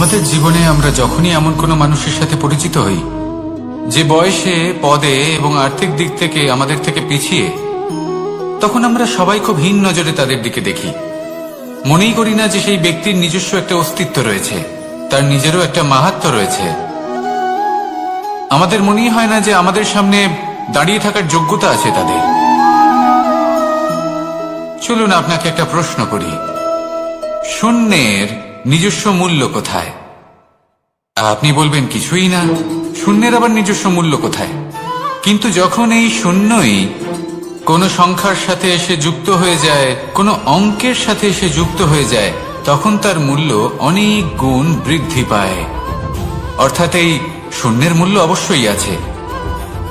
আমাদের জীবনে আমরা যখনই এমন কোনো মানুষের সাথে পরিচিত হই যে বয়সে, পদে এবং আর্থিক দিক থেকে আমাদের থেকে পিছিয়ে, তখন আমরা সবাই খুব হীন নজরে তাদের দিকে দেখি। মনেই করি না যে সেই ব্যক্তির নিজস্ব একটা অস্তিত্ব রয়েছে, তার নিজেরও একটা মাহাত্ম্য রয়েছে। আমাদের মনেই হয় না যে আমাদের সামনে দাঁড়িয়ে থাকার যোগ্যতা আছে তাদের। চলুন আপনাকে একটা প্রশ্ন করি, শূন্যের নিজস্ব মূল্য কোথায়? আপনি বলবেন কিছুই না, শূন্যের আবার নিজস্ব মূল্য কোথায়? কিন্তু যখন এই শূন্যই কোনো সংখ্যার সাথে এসে যুক্ত হয়ে যায়, কোনো অঙ্কের সাথে এসে যুক্ত হয়ে যায়, তখন তার মূল্য অনেক গুণ বৃদ্ধি পায়। অর্থাৎ এই শূন্যের মূল্য অবশ্যই আছে।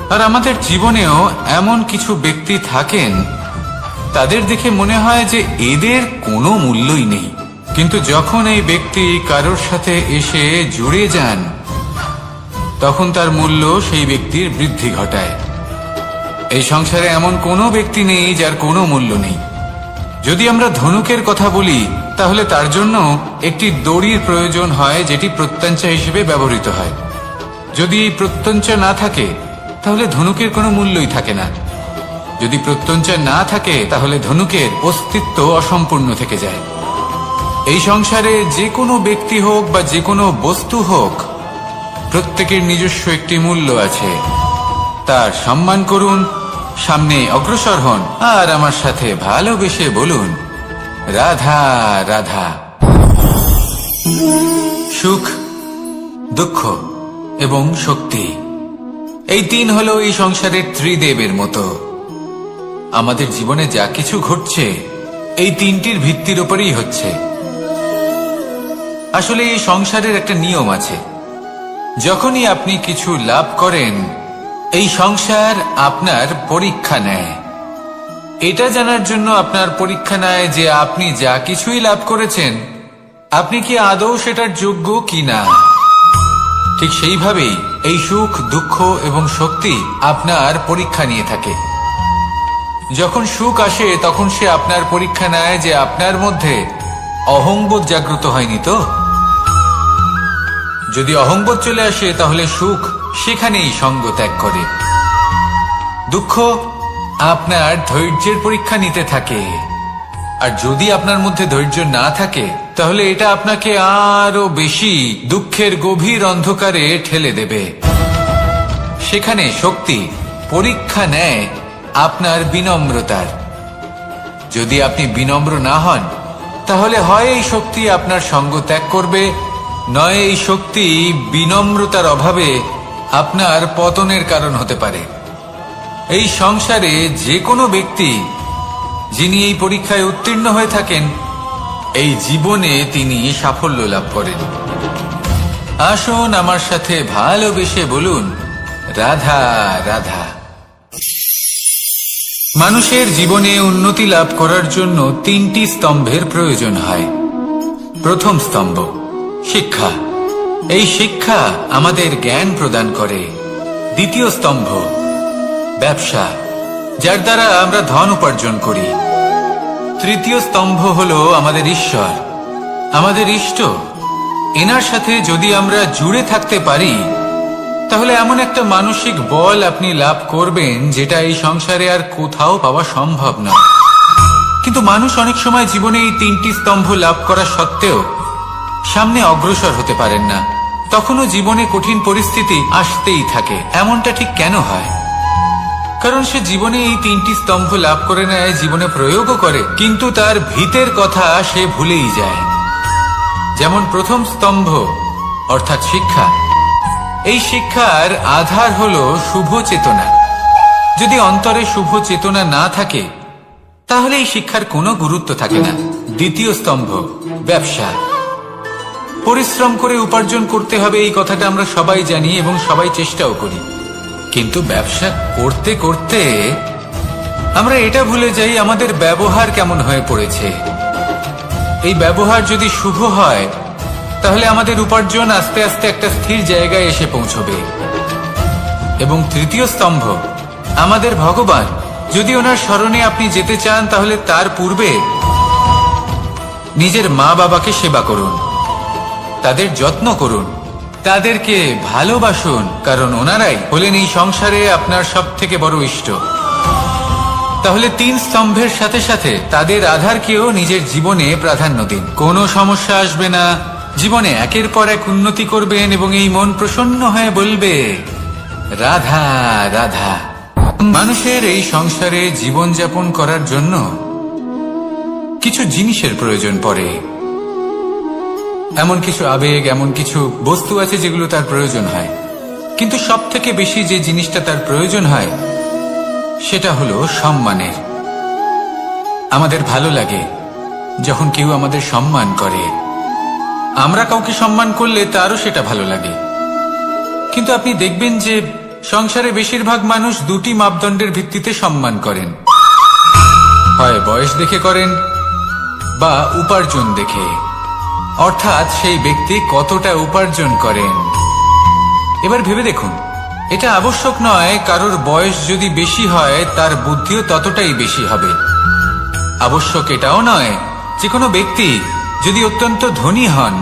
আর আমাদের জীবনেও এমন কিছু ব্যক্তি থাকেন, তাদের দেখে মনে হয় যে এদের কোনো মূল্যই নেই, কিন্তু যখন এই ব্যক্তি কারোর সাথে এসে জুড়ে যান, তখন তার মূল্য সেই ব্যক্তির বৃদ্ধি ঘটায়। এই সংসারে এমন কোনো ব্যক্তি নেই যার কোনো মূল্য নেই। যদি আমরা ধনুকের কথা বলি, তাহলে তার জন্য একটি দড়ির প্রয়োজন হয়, যেটি প্রত্যঞ্চা হিসেবে ব্যবহৃত হয়। যদি এই প্রত্যঞ্চা না থাকে, তাহলে ধনুকের কোনো মূল্যই থাকে না। যদি প্রত্যঞ্চা না থাকে, তাহলে ধনুকের অস্তিত্ব অসম্পূর্ণ থেকে যায়। এই সংসারে যে কোনো ব্যক্তি হোক বা যে কোনো বস্তু হোক, প্রত্যেকের নিজস্ব একটি মূল্য আছে। তার সম্মান করুন, সামনে অগ্রসর হন, আর আমার সাথে ভালোবেসে বলুন, রাধা রাধা। সুখ, দুঃখ এবং শক্তি, এই তিন হলো এই সংসারের ত্রিদেবের মতো। আমাদের জীবনে যা কিছু ঘটছে, এই তিনটির ভিত্তির উপরেই হচ্ছে। আসলে এই সংসারের একটা নিয়ম আছে, যখনই আপনি কিছু লাভ করেন, এই সংসার আপনার পরীক্ষা নেয়। এটা জানার জন্য আপনার পরীক্ষা নেয় যে আপনি যা কিছুই লাভ করেছেন, আপনি কি আদৌ সেটার যোগ্য কিনা। ঠিক সেইভাবেই এই সুখ, দুঃখ এবং শক্তি আপনার পরীক্ষা নিয়ে থাকে। যখন সুখ আসে, তখন সে আপনার পরীক্ষা নেয় যে আপনার মধ্যে অহংবোধ জাগ্রত হয়নি তো। যদি অহংবোধ চলে আসে, তাহলে সুখ সেখানেই সঙ্গ ত্যাগ করে। দুঃখ আপনার ধৈর্যের পরীক্ষা নিতে থাকে, আর যদি আপনার মধ্যে ধৈর্য না থাকে, তাহলে এটা আপনাকে আরো বেশি দুঃখের গভীর অন্ধকারে ঠেলে দেবে। সেখানে শক্তি পরীক্ষা নেয় আপনার বিনম্রতার। যদি আপনি বিনম্র না হন, তাহলে হয় এই শক্তি আপনার সঙ্গ ত্যাগ করবে, নয় এই শক্তি বিনম্রতার অভাবে আপনার পতনের কারণ হতে পারে। এই সংসারে যে কোনো ব্যক্তি যিনি এই পরীক্ষায় উত্তীর্ণ হয়ে থাকেন, এই জীবনে তিনি সাফল্য লাভ করেন। আসুন আমার সাথে ভালোবেসে বলুন, রাধা রাধা। মানুষের জীবনে উন্নতি লাভ করার জন্য তিনটি স্তম্ভের প্রয়োজন হয়। প্রথম স্তম্ভ শিক্ষা। এই শিক্ষা আমাদের জ্ঞান প্রদান করে। দ্বিতীয় স্তম্ভ ব্যবসা, যার দ্বারা আমরা ধন উপার্জন করি। তৃতীয় স্তম্ভ হলো আমাদের ঈশ্বর, আমাদের ইষ্ট। এনার সাথে যদি আমরা জুড়ে থাকতে পারি, তাহলে এমন একটা মানসিক বল আপনি লাভ করবেন, যেটা এই সংসারে আর কোথাও পাওয়া সম্ভব নয়। কিন্তু মানুষ অনেক সময় জীবনে এই তিনটি স্তম্ভ লাভ করা সত্ত্বেও সামনে অগ্রসর হতে পারেন না। তখনও জীবনে কঠিন পরিস্থিতি আসতেই থাকে। এমনটা ঠিক কেন হয়? কারণ সে জীবনে এই তিনটি স্তম্ভ লাভ করে নেয়, জীবনে প্রয়োগও করে, কিন্তু তার ভিতের কথা সে ভুলেই যায়। যেমন প্রথম স্তম্ভ অর্থাৎ শিক্ষা। এই শিক্ষার আধার হলো শুভ চেতনা। যদি অন্তরে শুভ চেতনা না থাকে, তাহলে এই শিক্ষার কোনো গুরুত্ব থাকে না। দ্বিতীয় স্তম্ভ ব্যবসা। পরিশ্রম করে উপার্জন করতে হবে, এই কথাটা আমরা সবাই জানি এবং সবাই চেষ্টাও করি। কিন্তু ব্যবসা করতে করতে আমরা এটা ভুলে যাই আমাদের ব্যবহার কেমন হয়ে পড়েছে। এই ব্যবহার যদি শুভ হয়, তাহলে আমাদের উপার্জন আস্তে আস্তে একটা স্থির জায়গায় এসে পৌঁছবে। এবং তৃতীয় স্তম্ভ আমাদের ভগবান। যদি ওনার শরণে আপনি যেতে চান, তাহলে তার পূর্বে নিজের মা বাবাকে সেবা করুন, তাদের যত্ন করুন, তাদেরকে ভালোবাসুন, কারণ ওনারাই হলেন এই সংসারে আপনার সব থেকে বড় ইষ্ট। তাহলে 3 স্তম্ভের সাথে সাথে তাদের আধারকেও নিজের জীবনে প্রাধান্য দিন। কোনো সমস্যা আসবে না, জীবনে একের পর এক উন্নতি করবেন এবং এই মন প্রসন্ন হয়ে বলবে রাধা রাধা। মানুষের এই সংসারে জীবনযাপন করার জন্য কিছু জিনিসের প্রয়োজন পড়ে, এমন কিছু আবেগ, এমন কিছু বস্তু আছে যেগুলো তার প্রয়োজন হয়। কিন্তু সব থেকে বেশি যে জিনিসটা তার প্রয়োজন হয় সেটা হলো সম্মানের। আমাদের ভালো লাগে যখন কেউ আমাদের সম্মান করে, আমরা কাউকে সম্মান করলে তারও সেটা ভালো লাগে। কিন্তু আপনি দেখবেন যে সংসারে বেশিরভাগ মানুষ 2টি মাপদণ্ডের ভিত্তিতে সম্মান করেন, হয় বয়স দেখে করেন বা উপার্জন দেখে, অর্থাৎ সেই ব্যক্তি কতটা উপার্জন করেন। এবার ভেবে দেখুন, এটা আবশ্যক নয় কারোর বয়স যদি বেশি হয় তার বুদ্ধিও ততটাই বেশি হবে। আবশ্যক এটাও নয় যে কোনো ব্যক্তি যদি অত্যন্ত ধনী হন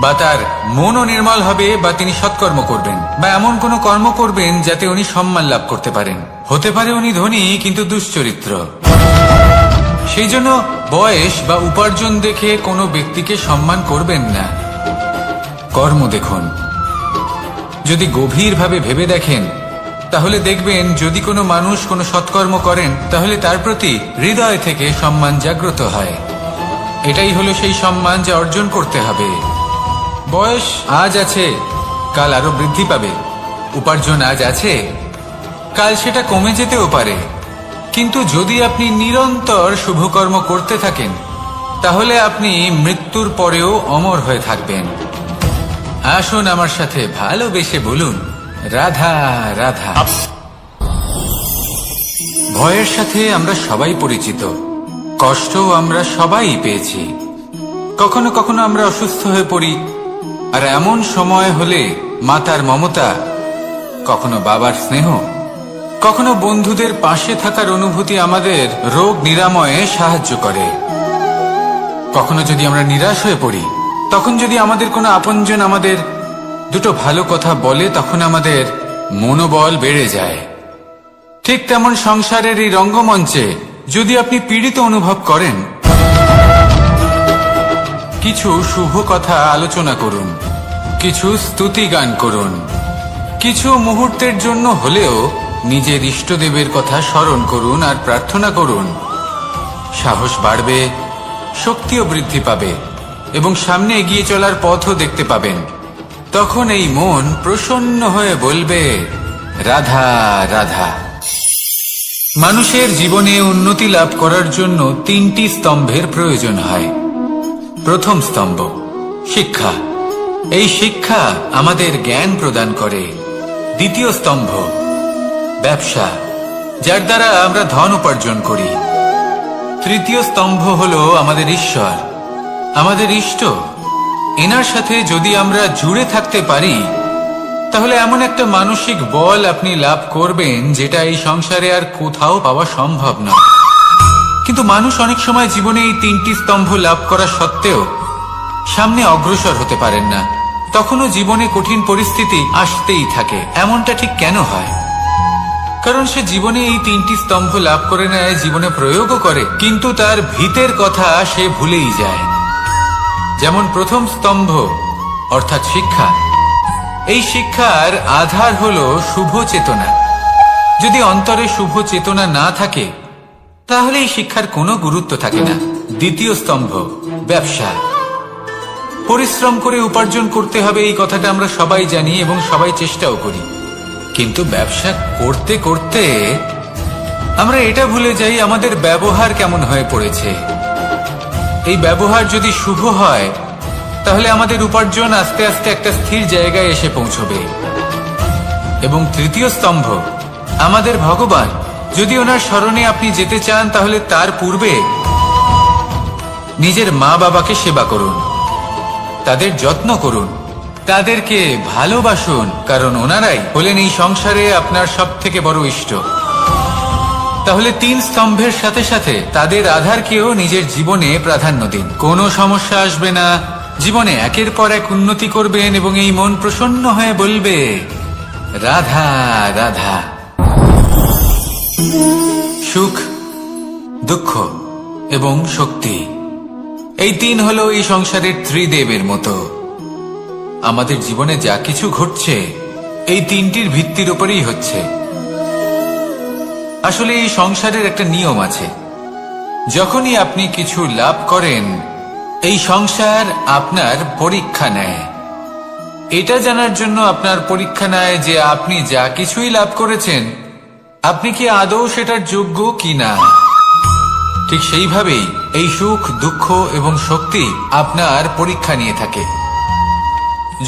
বা তার মনও নির্মল হবে বা তিনি সৎকর্ম করবেন বা এমন কোনো কর্ম করবেন যাতে উনি সম্মান লাভ করতে পারেন। হতে পারে উনি ধনী কিন্তু দুশ্চরিত্র। সেই জন্য বয়স বা উপার্জন দেখে কোনো ব্যক্তিকে সম্মান করবেন না, কর্ম দেখুন। যদি গভীরভাবে ভেবে দেখেন তাহলে দেখবেন যদি কোনো মানুষ কোনো সৎকর্ম করেন তাহলে তার প্রতি হৃদয় থেকে সম্মান জাগ্রত হয়। এটাই হলো সেই সম্মান যা অর্জন করতে হবে। বয়স আজ আছে, কাল আরো বৃদ্ধি পাবে। উপার্জন আজ আছে, কাল সেটা কমে যেতেও পারে। কিন্তু যদি আপনি নিরন্তর শুভকর্ম করতে থাকেন তাহলে আপনি মৃত্যুর পরেও অমর হয়ে থাকবেন। আসুন আমার সাথে ভালোবেসে বলুন রাধা রাধা। ভয়ের সাথে আমরা সবাই পরিচিত, কষ্টও আমরা সবাই পেয়েছি। কখনো কখনো আমরা অসুস্থ হয়ে পড়ি, আর এমন সময় হলে মাতার মমতা, কখনো বাবার স্নেহ, কখনো বন্ধুদের পাশে থাকার অনুভূতি আমাদের রোগ নিরাময়ে সাহায্য করে। কখনো যদি আমরা নিরাশ হয়ে পড়ি, তখন যদি আমাদের কোনো আপনজন আমাদের দুটো ভালো কথা বলে তখন আমাদের মনোবল বেড়ে যায়। ঠিক তেমন সংসারের এই রঙ্গমঞ্চে যদি আপনি পীড়িত অনুভব করেন, কিছু শুভ কথা আলোচনা করুন, কিছু স্তুতি গান করুন, কিছু মুহূর্তের জন্য হলেও নিজের ইষ্টদেবের কথা স্মরণ করুন আর প্রার্থনা করুন। সাহস বাড়বে, শক্তিও বৃদ্ধি পাবে এবং সামনে এগিয়ে চলার পথও দেখতে পাবেন। তখন এই মন প্রসন্ন হয়ে বলবে রাধা রাধা। মানুষের জীবনে উন্নতি লাভ করার জন্য 3টি স্তম্ভের প্রয়োজন হয়। প্রথম স্তম্ভ শিক্ষা। এই শিক্ষা আমাদের জ্ঞান প্রদান করে। দ্বিতীয় স্তম্ভ ব্যবসা, যার দ্বারা আমরা ধন উপার্জন করি। তৃতীয় স্তম্ভ হলো আমাদের ঈশ্বর, আমাদের ইষ্ট। এনার সাথে যদি আমরা জুড়ে থাকতে পারি তাহলে এমন একটা মানসিক বল আপনি লাভ করবেন যেটা এই সংসারে আর কোথাও পাওয়া সম্ভব নয়। কিন্তু মানুষ অনেক সময় জীবনে এই 3টি স্তম্ভ লাভ করা সত্ত্বেও সামনে অগ্রসর হতে পারেন না। তখনও জীবনে কঠিন পরিস্থিতি আসতেই থাকে। এমনটা ঠিক কেন হয়? কারণ সে জীবনে এই 3টি স্তম্ভ লাভ করে নেয়, জীবনে প্রয়োগও করে, কিন্তু তার ভিতের কথা সে ভুলেই যায়। যেমন প্রথম স্তম্ভ অর্থাৎ শিক্ষা। এই শিক্ষার আধার হলো শুভ চেতনা। যদি অন্তরে শুভ চেতনা না থাকে তাহলে এই শিক্ষার কোনো গুরুত্ব থাকে না। দ্বিতীয় স্তম্ভ ব্যবসা। পরিশ্রম করে উপার্জন করতে হবে, এই কথাটা আমরা সবাই জানি এবং সবাই চেষ্টাও করি। কিন্তু ব্যবসা করতে করতে আমরা এটা ভুলে যাই আমাদের ব্যবহার কেমন হয়ে পড়েছে। এই ব্যবহার যদি শুভ হয় তাহলে আমাদের উপার্জন আস্তে আস্তে একটা স্থির জায়গায় এসে পৌঁছবে। এবং তৃতীয় স্তম্ভ আমাদের ভগবান। যদি ওনার স্মরণে আপনি যেতে চান তাহলে তার পূর্বে নিজের মা বাবাকে সেবা করুন, তাদের যত্ন করুন, তাদেরকে ভালোবাসুন, কারণ ওনারাই হলেন এই সংসারে আপনার সব থেকে বড় ইষ্ট। তাহলে 3 স্তম্ভের সাথে সাথে তাদের আধারকেও নিজের জীবনে প্রাধান্য দিন। কোনো সমস্যা আসবে না, জীবনে একের পর এক উন্নতি করবেন এবং এই মন প্রসন্ন হয়ে বলবে, রাধা রাধা। সুখ, দুঃখ এবং শক্তি, এই তিন হলো এই সংসারের ত্রিদেবের মতো। আমাদের জীবনে যা কিছু ঘটছে এই তিনটির ভিত্তির উপরেই হচ্ছে। আসলে এই সংসারের একটা নিয়ম আছে, যখনই আপনি কিছু লাভ করেন এই সংসার আপনার পরীক্ষা নেয়। এটা জানার জন্য আপনার পরীক্ষা নেয় যে আপনি যা কিছুই লাভ করেছেন আপনি কি আদৌ সেটার যোগ্য কিনা। ঠিক সেইভাবেই এই সুখ, দুঃখ এবং শক্তি আপনার পরীক্ষা নিয়ে থাকে।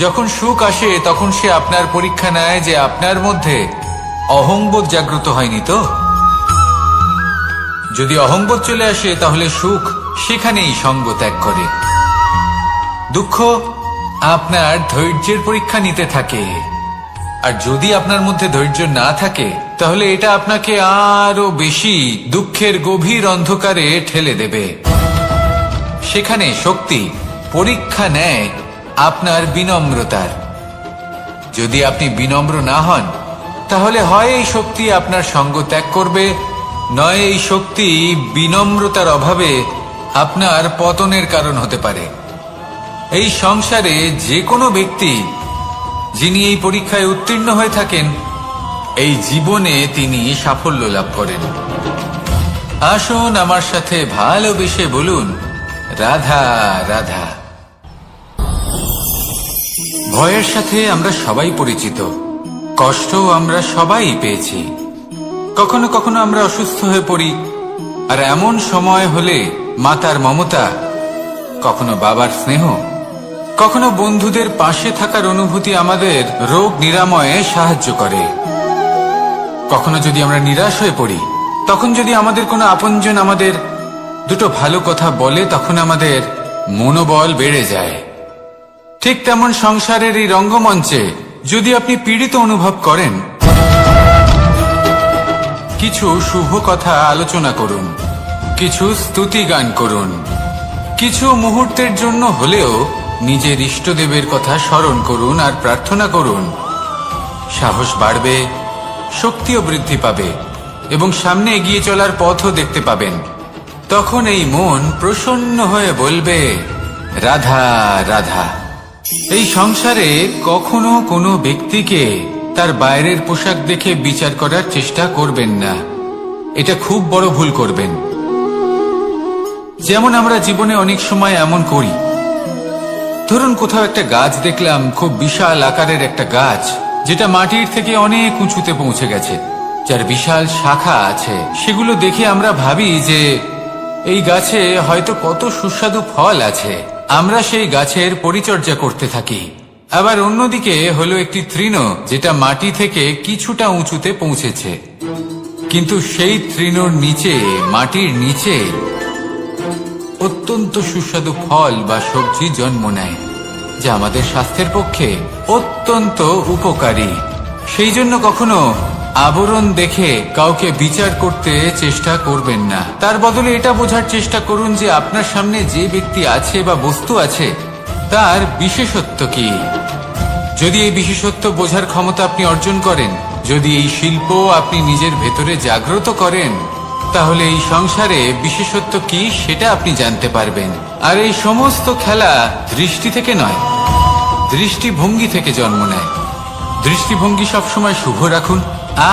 যখন সুখ আসে তখন সে আপনার পরীক্ষা নেয় যে আপনার মধ্যে অহংবোধ জাগ্রত হয়নি তো। যদি অহংবোধ চলে আসে তাহলে সুখ সেখানেই সঙ্গ ত্যাগ করে। দুঃখ আপনার ধৈর্যের পরীক্ষা নিতে থাকে, আর যদি আপনার মধ্যে ধৈর্য না থাকে তাহলে এটা আপনাকে আরো বেশি দুঃখের গভীর অন্ধকারে ঠেলে দেবে। সেখানে শক্তি পরীক্ষা নেয় আপনার বিনম্রতার। যদি আপনি বিনম্র না হন তাহলে হয় এই শক্তি আপনার সঙ্গ ত্যাগ করবে, নয় এই শক্তি বিনম্রতার অভাবে আপনার পতনের কারণ হতে পারে। এই সংসারে যে কোনো ব্যক্তি যিনি এই পরীক্ষায় উত্তীর্ণ হয়ে থাকেন এই জীবনে তিনি সাফল্য লাভ করেন। আসুন আমার সাথে ভালোবেসে বলুন, রাধা রাধা। ভয়ের সাথে আমরা সবাই পরিচিত, কষ্টও আমরা সবাই পেয়েছি। কখনো কখনো আমরা অসুস্থ হয়ে পড়ি, আর এমন সময় হলে মাতার মমতা, কখনো বাবার স্নেহ, কখনো বন্ধুদের পাশে থাকার অনুভূতি আমাদের রোগ নিরাময়ে সাহায্য করে। কখনো যদি আমরা নিরাশ হয়ে পড়ি, তখন যদি আমাদের কোনো আপনজন আমাদের দুটো ভালো কথা বলে তখন আমাদের মনোবল বেড়ে যায়। ঠিক তেমন সংসারের এই রঙ্গমঞ্চে যদি আপনি পীড়িত অনুভব করেন, কিছু শুভ কথা আলোচনা করুন, কিছু স্তুতি গান করুন, কিছু মুহূর্তের জন্য হলেও নিজের ইষ্টদেবের কথা স্মরণ করুন আর প্রার্থনা করুন। সাহস বাড়বে, শক্তিও বৃদ্ধি পাবে এবং সামনে এগিয়ে চলার পথও দেখতে পাবেন। তখন এই মন প্রসন্ন হয়ে বলবে, রাধা রাধা। এই সংসারে কখনো কোনো ব্যক্তিকে তার বাইরের পোশাক দেখে বিচার করার চেষ্টা করবেন না, এটা খুব বড় ভুল করবেন। যেমন আমরা জীবনে অনেক সময় এমন করি, ধরুন কোথাও একটা গাছ দেখলাম, খুব বিশাল আকারের একটা গাছ, যেটা মাটির থেকে অনেক উঁচুতে পৌঁছে গেছে, যার বিশাল শাখা আছে। সেগুলো দেখে আমরা ভাবি যে এই গাছে হয়তো কত সুস্বাদু ফল আছে, আমরা সেই গাছের পরিচর্যা করতে থাকি। আবার অন্যদিকে হলো একটি তৃণ, যেটা মাটি থেকে কিছুটা উঁচুতে পৌঁছেছে, কিন্তু সেই তৃণর নিচে, মাটির নিচে অত্যন্ত সুস্বাদু ফল বা সবজি জন্ম নেয়, যা আমাদের স্বাস্থ্যের পক্ষে অত্যন্ত উপকারী। সেই জন্য কখনো আবরণ দেখে কাউকে বিচার করতে চেষ্টা করবেন না। তার বদলে এটা বোঝার চেষ্টা করুন যে আপনার সামনে যে ব্যক্তি আছে বা বস্তু আছে তার বিশেষত্ব কি। যদি এই বিশেষত্ব বোঝার ক্ষমতা আপনি অর্জন করেন, যদি এই শিল্প আপনি নিজের ভেতরে জাগ্রত করেন, তাহলে এই সংসারে বিশেষত্ব কি সেটা আপনি জানতে পারবেন। আর এই সমস্ত খেলা দৃষ্টি থেকে নয়, দৃষ্টিভঙ্গি থেকে জন্ম নেয়। দৃষ্টিভঙ্গি সবসময় শুভ রাখুন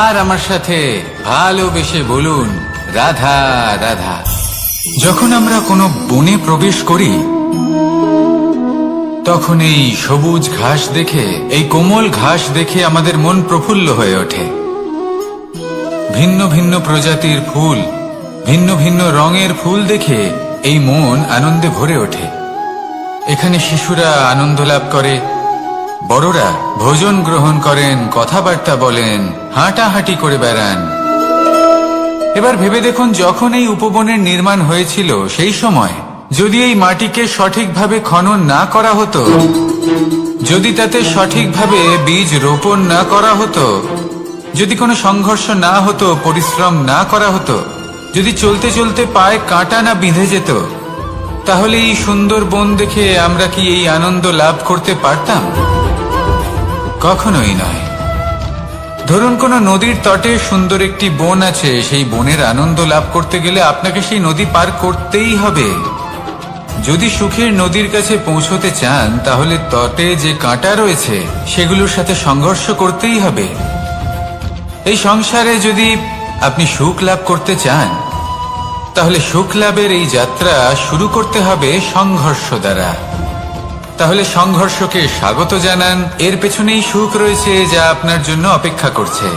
আর আমার সাথে ভালোবেসে বলুন, রাধা রাধা। যখন আমরা কোনো বনে প্রবেশ করি তখন এই সবুজ ঘাস দেখে, এই কোমল ঘাস দেখে আমাদের মন প্রফুল্ল হয়ে ওঠে। ভিন্ন ভিন্ন প্রজাতির ফুল, ভিন্ন ভিন্ন রঙের ফুল দেখে এই মন আনন্দে ভরে ওঠে। এখানে শিশুরা আনন্দ লাভ করে, বড়রা ভোজন গ্রহণ করেন, কথাবার্তা বলেন, হাঁটাহাঁটি করে বেড়ান। এবার ভেবে দেখুন, যখন এই উপবনের নির্মাণ হয়েছিল সেই সময় যদি এই মাটিকে সঠিকভাবে খনন না করা হতো, যদি তাতে সঠিকভাবে বীজ রোপণ না করা হতো, যদি কোনো সংঘর্ষ না হতো, পরিশ্রম না করা হতো, যদি চলতে চলতে পায়ে কাঁটা না বিঁধে যেত, তাহলে এই সুন্দর বন দেখে আমরা কি এই আনন্দ লাভ করতে পারতাম? কখনোই নয়। ধরুন কোনো নদীর তটে সুন্দর একটি বন আছে, সেই বনের আনন্দ লাভ করতে গেলে আপনাকে সেই নদী পার করতেই হবে। যদি সুখের নদীর কাছে পৌঁছতে চান তাহলে তটে যে কাঁটা রয়েছে সেগুলোর সাথে সংঘর্ষ করতেই হবে। এই সংসারে যদি আপনি সুখ লাভ করতে চান তাহলে সুখ লাভের এই যাত্রা শুরু করতে হবে সংঘর্ষ দ্বারা। তাহলে সংঘর্ষকে স্বাগত জানান, এর পেছনেই সুখ রয়েছে যা আপনার জন্য অপেক্ষা করছে।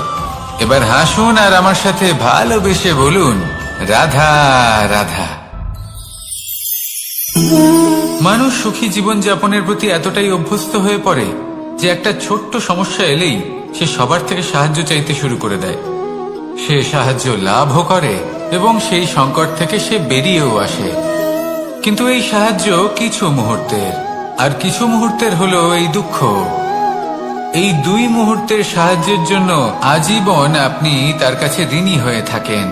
এবার হাসুন আর আমার সাথে ভালোবেসে বলুন, রাধা রাধা। মানুষ সুখী জীবন যাপনের প্রতি এতটাই অভ্যস্ত হয়ে পড়ে যে একটা ছোট্ট সমস্যা এলেই সে সবার থেকে সাহায্য চাইতে শুরু করে দেয়। সে সাহায্য লাভও করে এবং সেই সংকট থেকে সে বেরিয়েও আসে। কিন্তু এই সাহায্য কিছু মুহূর্তের, আর কিছু মুহূর্তের হলো এই দুঃখ। এই দুই মুহূর্তের সাহায্যের জন্য আজীবন আপনি তার কাছে ঋণী হয়ে থাকেন।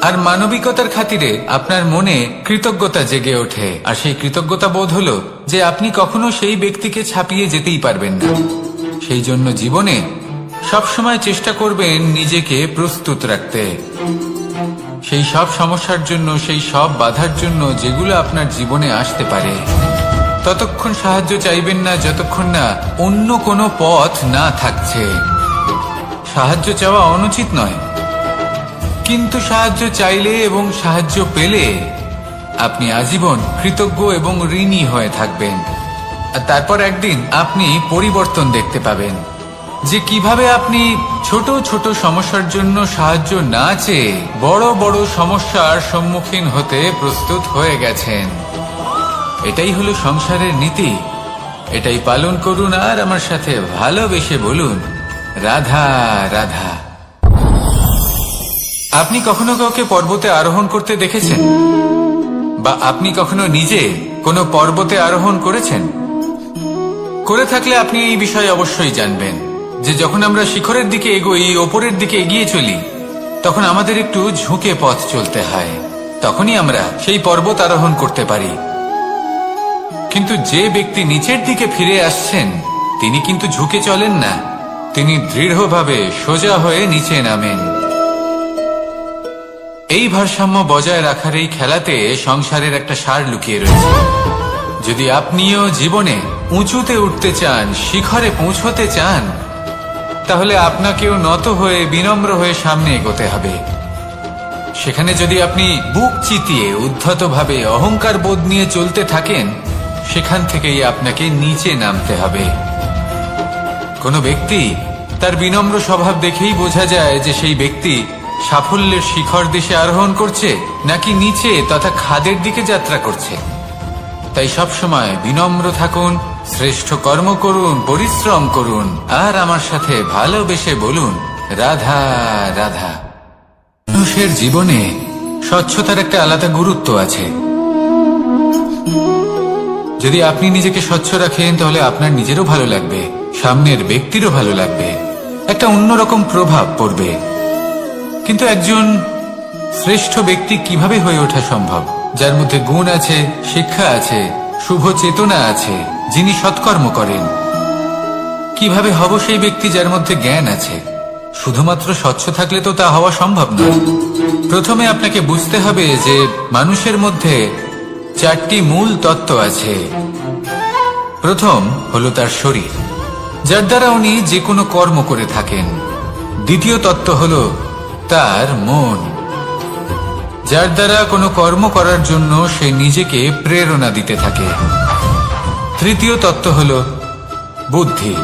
আর মানবিকতার খাতিরে আপনার মনে কৃতজ্ঞতা জেগে ওঠে, আর সেই কৃতজ্ঞতা বোধ হলো যে আপনি কখনো সেই ব্যক্তিকে ছাপিয়ে যেতেই পারবেন না। সেই জন্য জীবনে সবসময় চেষ্টা করবেন নিজেকে প্রস্তুত রাখতে সেই সব সমস্যার জন্য, সেই সব বাধার জন্য যেগুলো আপনার জীবনে আসতে পারে। ততক্ষণ সাহায্য চাইবেন না যতক্ষণ না অন্য কোনো পথ না থাকছে। সাহায্য চাওয়া অনুচিত নয়, কিন্তু সাহায্য চাইলে এবং সাহায্য পেলে আপনি আজীবন কৃতজ্ঞ এবং ঋণী হয়ে থাকবেন। আর তারপর একদিন আপনি পরিবর্তন দেখতে পাবেন যে কিভাবে আপনি ছোট ছোট সমস্যার জন্য সাহায্য না চেয়ে বড় বড় সমস্যার সম্মুখীন হতে প্রস্তুত হয়ে গেছেন। এটাই হলো সংসারের নীতি। এটাই পালন করুন আর আমার সাথে ভালোবেসে বলুন, রাধা রাধা। আপনি কখনো কাউকে পর্বতে আরোহণ করতে দেখেছেন? বা আপনি কখনো নিজে কোনো পর্বতে আরোহণ করেছেন? করে থাকলে আপনি এই বিষয়ে অবশ্যই জানবেন যে যখন আমরা শিখরের দিকে এগোই, ওপরের দিকে এগিয়ে চলি, তখন আমাদের একটু ঝুঁকে পথ চলতে হয়। তখনই আমরা সেই পর্বত আরোহণ করতে পারি। কিন্তু যে ব্যক্তি নিচের দিকে ফিরে আসছেন তিনি কিন্তু ঝুঁকে চলেন না, তিনি দৃঢ়ভাবে সোজা হয়ে নিচে নামেন। এই ভারসাম্য বজায় রাখার এই খেলাতে সংসারের একটা সার লুকিয়ে রয়েছে। যদি আপনিও জীবনে উঁচুতে উঠতে চান, শিখরে পৌঁছতে চান, তাহলে আপনাকেও নত হয়ে বিনম্র হয়ে সামনে এগোতে হবে। সেখানে যদি আপনি বুক চিতিয়ে উদ্ধতভাবে অহংকার বোধ নিয়ে চলতে থাকেন, সেখান থেকেই আপনাকে নিচে নামতে হবে। কোনো ব্যক্তি তার বিনম্র স্বভাব দেখেই বোঝা যায় যে সেই ব্যক্তি সাফল্যের শিখর দেশে আরোহণ করছে নাকি নিচে তথা খাদের দিকে যাত্রা করছে। তাই সবসময় বিনম্র থাকুন, শ্রেষ্ঠ কর্ম করুন, পরিশ্রম করুন আর আমার সাথে ভালোবেসে বলুন, রাধা রাধা। মানুষের জীবনে স্বচ্ছতার একটা আলাদা গুরুত্ব আছে। যদি আপনি নিজেকে স্বচ্ছ রাখেন তাহলে আপনার নিজেরও ভালো লাগবে, সামনের ব্যক্তিরও ভালো লাগবে, একটা অন্যরকম প্রভাব পড়বে। কিন্তু একজন শ্রেষ্ঠ ব্যক্তি কিভাবে হয়ে ওঠা সম্ভব? যার মধ্যে গুণ আছে, শিক্ষা আছে, শুভ চেতনা আছে, যিনি সৎকর্ম করেন। কিভাবে হব সেই ব্যক্তি যার মধ্যে জ্ঞান আছে? শুধুমাত্র স্বচ্ছ থাকলে তো তা হওয়া সম্ভব নয়। প্রথমে আপনাকে বুঝতে হবে যে মানুষের মধ্যে চারটি মূল তত্ত্ব আছে। প্রথম হলো তার শরীর, যার দ্বারা উনি যে কোনো কর্ম করে থাকেন। দ্বিতীয় তত্ত্ব হলো তার মন, যার দ্বারা কোনো কর্ম করার জন্য সে নিজেকে প্রেরণা দিতে থাকে। তৃতীয় তত্ত্ব হলো বুদ্ধি,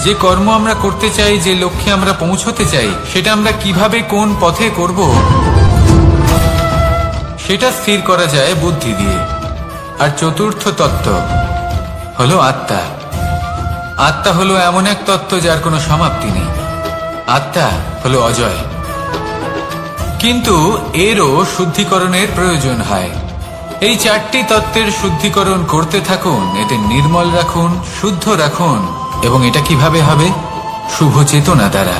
যে কর্ম আমরা করতে চাই, যে লক্ষ্যে আমরা পৌঁছতে চাই, সেটা আমরা কিভাবে কোন পথে করব সেটা স্থির করা যায় বুদ্ধি দিয়ে। আর চতুর্থ তত্ত্ব হলো আত্মা। আত্মা হলো এমন এক তত্ত্ব যার কোনো সমাপ্তি নেই। আত্মা হলো অজয়। কিন্তু এরও শুদ্ধিকরণের প্রয়োজন হয়। এই চারটি তত্ত্বের শুদ্ধিকরণ করতে থাকুন, এতে নির্মল রাখুন, শুদ্ধ রাখুন। এবং এটা কিভাবে হবে? শুভ চেতনা দ্বারা,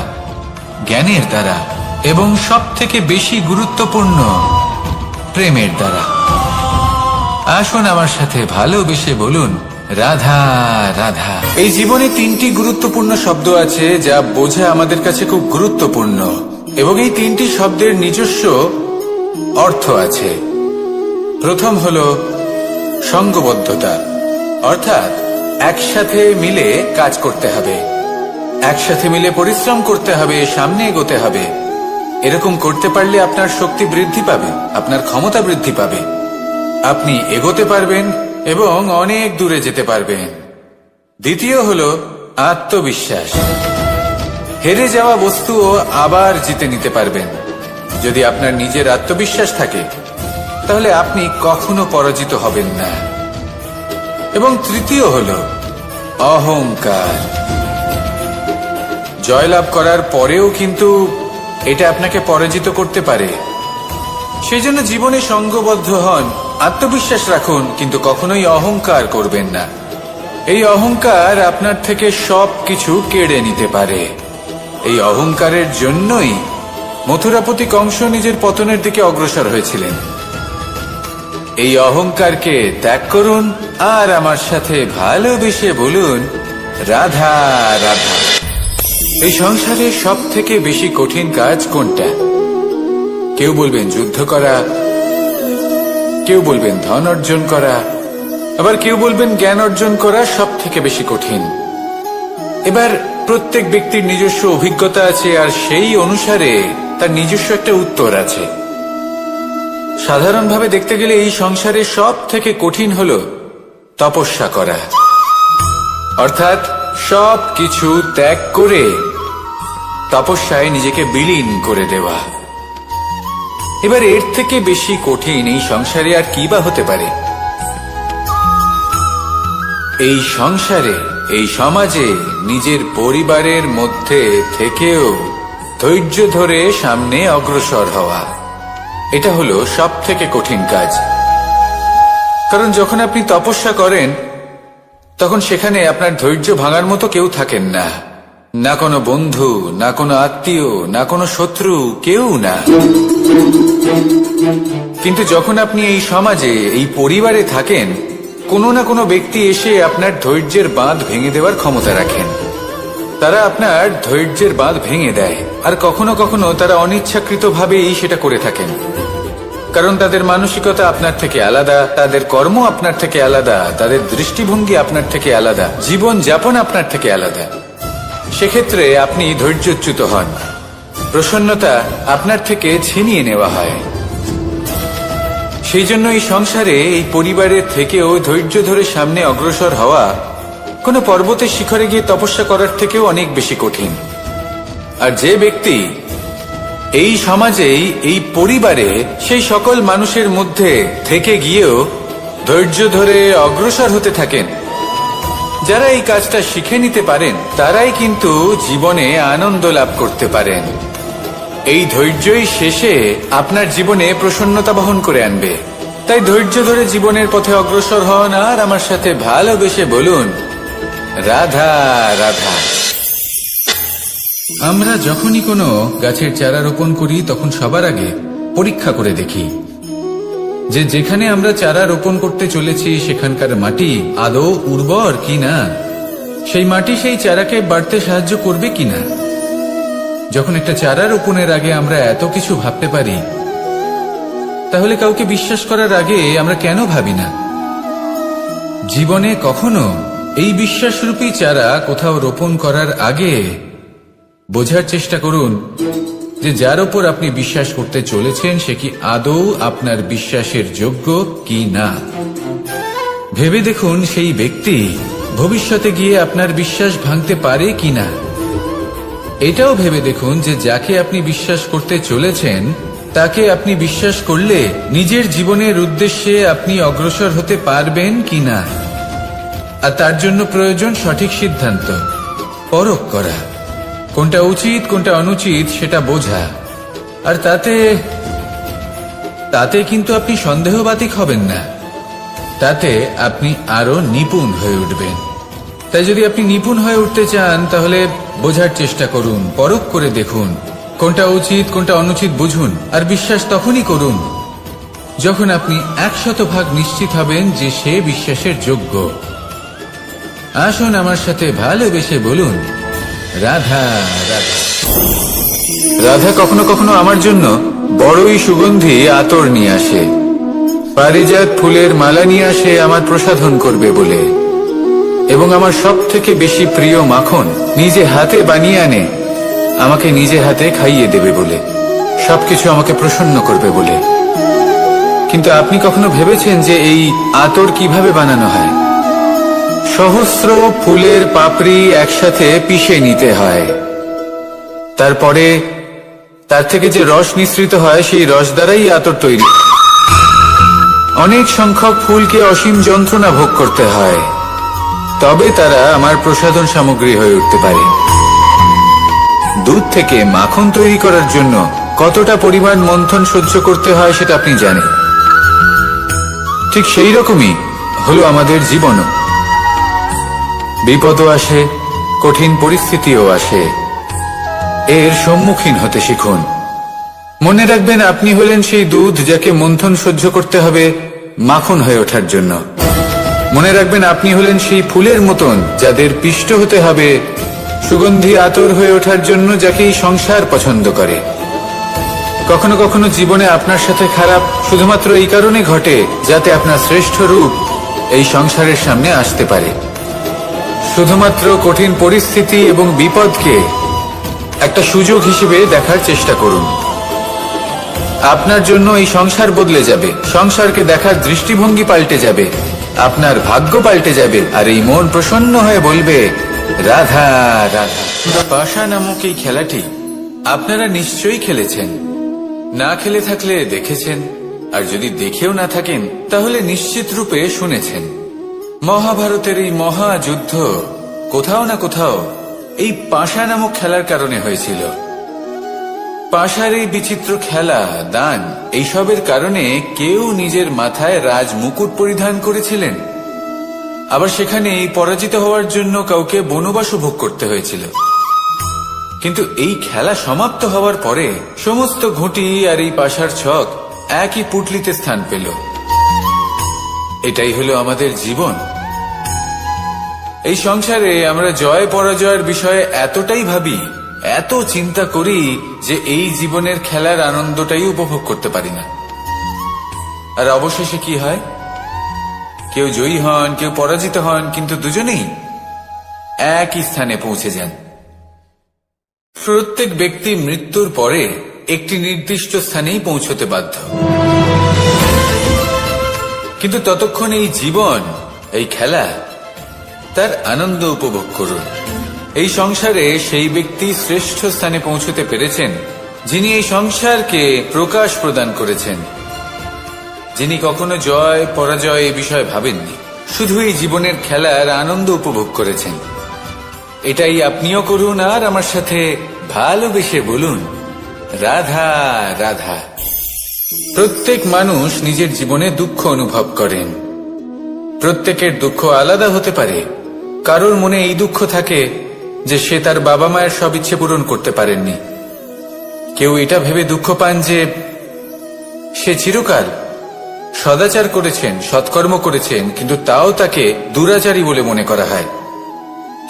জ্ঞানের দ্বারা, এবং সব থেকে বেশি গুরুত্বপূর্ণ প্রেমের দ্বারা। আসুন আমার সাথে ভালোবেসে বলুন, রাধা রাধা। এই জীবনে তিনটি গুরুত্বপূর্ণ শব্দ আছে যা বোঝা আমাদের কাছে খুব গুরুত্বপূর্ণ, এবং এই তিনটি শব্দের নিজস্ব অর্থ আছে। প্রথম হলো সঙ্গবদ্ধতা, অর্থাৎ একসাথে মিলে কাজ করতে হবে, একসাথে মিলে পরিশ্রম করতে হবে, সামনে এগোতে হবে। এরকম করতে পারলে আপনার শক্তি বৃদ্ধি পাবে, আপনার ক্ষমতা বৃদ্ধি পাবে, আপনি এগোতে পারবেন এবং অনেক দূরে যেতে পারবেন। দ্বিতীয় হলো আত্মবিশ্বাস। হেরে যাওয়া বস্তুও আবার জিতে নিতে পারবেন। যদি আপনার নিজের আত্মবিশ্বাস থাকে তাহলে আপনি কখনো পরাজিত হবেন না। এবং তৃতীয় হলো অহংকার। জয়লাভ করার পরেও কিন্তু এটা আপনাকে পরাজিত করতে পারে। সেই জন্য জীবনে সঙ্গবদ্ধ হন, আত্মবিশ্বাস রাখুন, কিন্তু কখনোই অহংকার করবেন না। এই অহংকার আপনার থেকে সবকিছু কেড়ে নিতে পারে। এই অহংকারের জন্যই মথুরাপতি কংস নিজের পতনের দিকে অগ্রসর হয়েছিলেন। এই অহংকারকে ত্যাগ করুন আর আমার সাথে ভালোবেসে বলুন, রাধা রাধা। এই সংসারে সব থেকে বেশি কঠিন কাজ কোনটা? কেউ বলবেন যুদ্ধ করা, কেউ বলবেন ধন অর্জন করা, আবার কেউ বলবেন জ্ঞান অর্জন করা সব থেকে বেশি কঠিন। এবার প্রত্যেক ব্যক্তির নিজস্ব অভিজ্ঞতা আছে আর সেই অনুসারে তার নিজস্ব একটা উত্তর আছে। সাধারণভাবে দেখতে গেলে এই সংসারে সব থেকে কঠিন হলো তপস্যা করা, অর্থাৎ সব কিছু ত্যাগ করে তপস্যায় নিজেকে বিলীন করে দেওয়া। এবার এর থেকে বেশি কঠিন এই সংসারে আর কি বা হতে পারে? এই সংসারে, এই সমাজে, নিজের পরিবারের মধ্যে থেকেও ধৈর্য ধরে সামনে অগ্রসর হওয়া, এটা হলো সব থেকে কঠিন কাজ। কারণ যখন আপনি তপস্যা করেন তখন সেখানে আপনার ধৈর্য ভাঙার মতো কেউ থাকেন না, না কোনো বন্ধু, না কোনো আত্মীয়, না কোনো শত্রু, কেউ না। কিন্তু যখন আপনি এই সমাজে, এই পরিবারে থাকেন, কোনো না কোনো ব্যক্তি এসে আপনার ধৈর্যের বাঁধ ভেঙে দেওয়ার ক্ষমতা রাখেন। তারা আপনার ধৈর্যের বাঁধ ভেঙে দেয়, আর কখনো কখনো তারা অনিচ্ছাকৃতভাবেই সেটা করে থাকেন। কারণ তাদের মানসিকতা আপনার থেকে আলাদা, তাদের কর্ম আপনার থেকে আলাদা, তাদের দৃষ্টিভঙ্গি আপনার থেকে আলাদা, জীবন যাপন আপনার থেকে আলাদা। সেক্ষেত্রে আপনি ধৈর্যচ্যুত হন, প্রসন্নতা আপনার থেকে ছিনিয়ে নেওয়া হয়। সেই জন্য এই সংসারে, এই পরিবারের থেকেও ধৈর্য ধরে সামনে অগ্রসর হওয়া কোনো পর্বতের শিখরে গিয়ে তপস্যা করার থেকেও অনেক বেশি কঠিন। আর যে ব্যক্তি এই সমাজেই, এই পরিবারে, সেই সকল মানুষের মধ্যে থেকে গিয়েও ধৈর্য ধরে অগ্রসর হতে থাকেন, যারা এই কাজটা শিখে নিতে পারেন, তারাই কিন্তু জীবনে আনন্দ লাভ করতে পারেন। এই ধৈর্যই শেষে আপনার জীবনে প্রসন্নতা বহন করে আনবে। তাই ধৈর্য ধরে জীবনের পথে অগ্রসর হন আর আমার সাথে ভালোবেসে বলুন, রাধা রাধা। আমরা যখনই কোনো গাছের চারা রোপণ করি তখন সবার আগে পরীক্ষা করে দেখি যে যেখানে আমরা চারা রোপণ করতে চলেছি সেখানকার মাটি আদৌ উর্বর কিনা, সেই মাটি সেই চারাকে বাড়তে সাহায্য করবে কিনা। যখন একটা চারা রোপণের আগে আমরা এত কিছু ভাবতে পারি, তাহলে কাউকে বিশ্বাস করার আগে আমরা কেন ভাবি না? জীবনে কখনো এই বিশ্বাসরূপী চারা কোথাও রোপণ করার আগে বোঝার চেষ্টা করুন যে যার উপর আপনি বিশ্বাস করতে চলেছেন সে কি আদৌ আপনার বিশ্বাসের যোগ্য কি না। ভেবে দেখুন সেই ব্যক্তি ভবিষ্যতে গিয়ে আপনার বিশ্বাস ভাঙতে পারে কিনা। এটাও ভেবে দেখুন যে যাকে আপনি বিশ্বাস করতে চলেছেন তাকে আপনি বিশ্বাস করলে নিজের জীবনের উদ্দেশ্যে আপনি অগ্রসর হতে পারবেন কিনা। আর তার জন্য প্রয়োজন সঠিক সিদ্ধান্ত, পরখ করা, কোনটা উচিত কোনটা অনুচিত সেটা বোঝা। আর তাতে কিন্তু আপনি সন্দেহবাতিক হবেন না, তাতে আপনি আরো নিপুণ হয়ে উঠবেন। তাই যদি আপনি নিপুণ হয়ে উঠতে চান তাহলে বোঝার চেষ্টা করুন, পরখ করে দেখুন, কোনটা উচিত কোনটা অনুচিত বুঝুন, আর বিশ্বাস তখনই করুন যখন আপনি 100% নিশ্চিত হবেন যে সে বিশ্বাসের যোগ্য। আসুন আমার সাথে ভালোবেসে বলুন, রাধা রাধা। রাধা কখনো কখনো আমার জন্য বড়ই সুগন্ধি আতর নিয়ে আসে, পারিজাত ফুলের মালা নিয়ে আসে আমার প্রসাধন করবে বলে, এবং আমার সব থেকে বেশি প্রিয় মাখন নিজে হাতে বানিয়ে আনে আমাকে নিজে হাতে খাইয়ে দেবে বলে, সবকিছু আমাকে প্রসন্ন করবে বলে। কিন্তু আপনি কখনো ভেবেছেন যে এই আতর কিভাবে বানানো হয়? সহস্র ফুলের পাপড়ি একসাথে পিষে নিতে হয়, তারপরে তার থেকে যে রস নিঃসৃত হয় সেই রস দ্বারাই আতর তৈরি। অনেক সংখ্যক ফুলকে অসীম যন্ত্রণা ভোগ করতে হয়, তবে তারা আমার প্রসাধন সামগ্রী হয়ে উঠতে পারে। দুধ থেকে মাখন তৈরি করার জন্য কতটা পরিমাণ মন্থন সহ্য করতে হয় সেটা আপনি জানেন। ঠিক সেই রকমই হলো আমাদের জীবনও। বিপদও আসে, কঠিন পরিস্থিতিও আসে, এর সম্মুখীন হতে শিখুন। মনে রাখবেন, আপনি হলেন সেই দুধ যাকে মন্থন সহ্য করতে হবে মাখন হয়ে ওঠার জন্য। মনে রাখবেন, আপনি হলেন সেই ফুলের মতন যাদের পিষ্ট হতে হবে সুগন্ধি আতর হয়ে ওঠার জন্য, যাকে এই সংসার পছন্দ করে। কখনো কখনো জীবনে আপনার সাথে খারাপ শুধুমাত্র এই কারণে ঘটে যাতে আপনার শ্রেষ্ঠ রূপ এই সংসারের সামনে আসতে পারে। শুধুমাত্র কঠিন পরিস্থিতি এবং বিপদকে একটা সুযোগ হিসেবে দেখার চেষ্টা করুন। আপনার জন্য এই সংসার বদলে যাবে, সংসারকে দেখার দৃষ্টিভঙ্গি পাল্টে যাবে, আপনার ভাগ্য পাল্টে যাবে, আর এই মন প্রসন্ন হয়ে বলবে, রাধা রাধা। পাশা নামক এই খেলাটি আপনারা নিশ্চয়ই খেলেছেন, না খেলে থাকলে দেখেছেন, আর যদি দেখেও না থাকেন তাহলে নিশ্চিত রূপে শুনেছেন। মহাভারতের এই মহাযুদ্ধ কোথাও না কোথাও এই পাশা নামক খেলার কারণে হয়েছিল। পাশার এই বিচিত্র খেলা, দান, এইসবের কারণে কেউ নিজের মাথায় রাজ মুকুট পরিধান করেছিলেন, আবার সেখানে পরাজিত হওয়ার জন্য কাউকে বনবাসও ভোগ করতে হয়েছিল। কিন্তু এই খেলা সমাপ্ত হওয়ার পরে সমস্ত ঘুঁটি আর এই পাশার ছক একই পুটলিতে স্থান পেল। এটাই হলো আমাদের জীবন। এই সংসারে আমরা জয় পরাজয়ের বিষয়ে এতটাই ভাবি, এত চিন্তা করি যে এই জীবনের খেলার আনন্দটাই উপভোগ করতে পারি না। আর অবশেষে কি হয়? কেউ জয়ী হন, কেউ পরাজিত হন, কিন্তু দুজনেই একই স্থানে পৌঁছে যান। প্রত্যেক ব্যক্তি মৃত্যুর পরে একটি নির্দিষ্ট স্থানেই পৌঁছতে বাধ্য, কিন্তু ততক্ষণ এই জীবন, এই খেলা, তার আনন্দ উপভোগ করুন। এই সংসারে সেই ব্যক্তি শ্রেষ্ঠ স্থানে পৌঁছতে পেরেছেন যিনি এই সংসারকে প্রকাশ প্রদান করেছেন, যিনি কখনো জয় পরাজয় এ বিষয়ে ভাবেননি, শুধু এই জীবনের খেলার আনন্দ উপভোগ করেছেন। এটাই আপনিও করুন, আর আমার সাথে ভালোবেসে বলুন, রাধা রাধা। প্রত্যেক মানুষ নিজের জীবনে দুঃখ অনুভব করেন। প্রত্যেকের দুঃখ আলাদা হতে পারে। কারোর মনে এই দুঃখ থাকে যে সে তার বাবা মায়ের সব ইচ্ছে পূরণ করতে পারেননি। কেউ এটা ভেবে দুঃখ পান যে সে চিরকাল সদাচার করেছেন, সৎকর্ম করেছেন, কিন্তু তাও তাকে দুরাচারী বলে মনে করা হয়।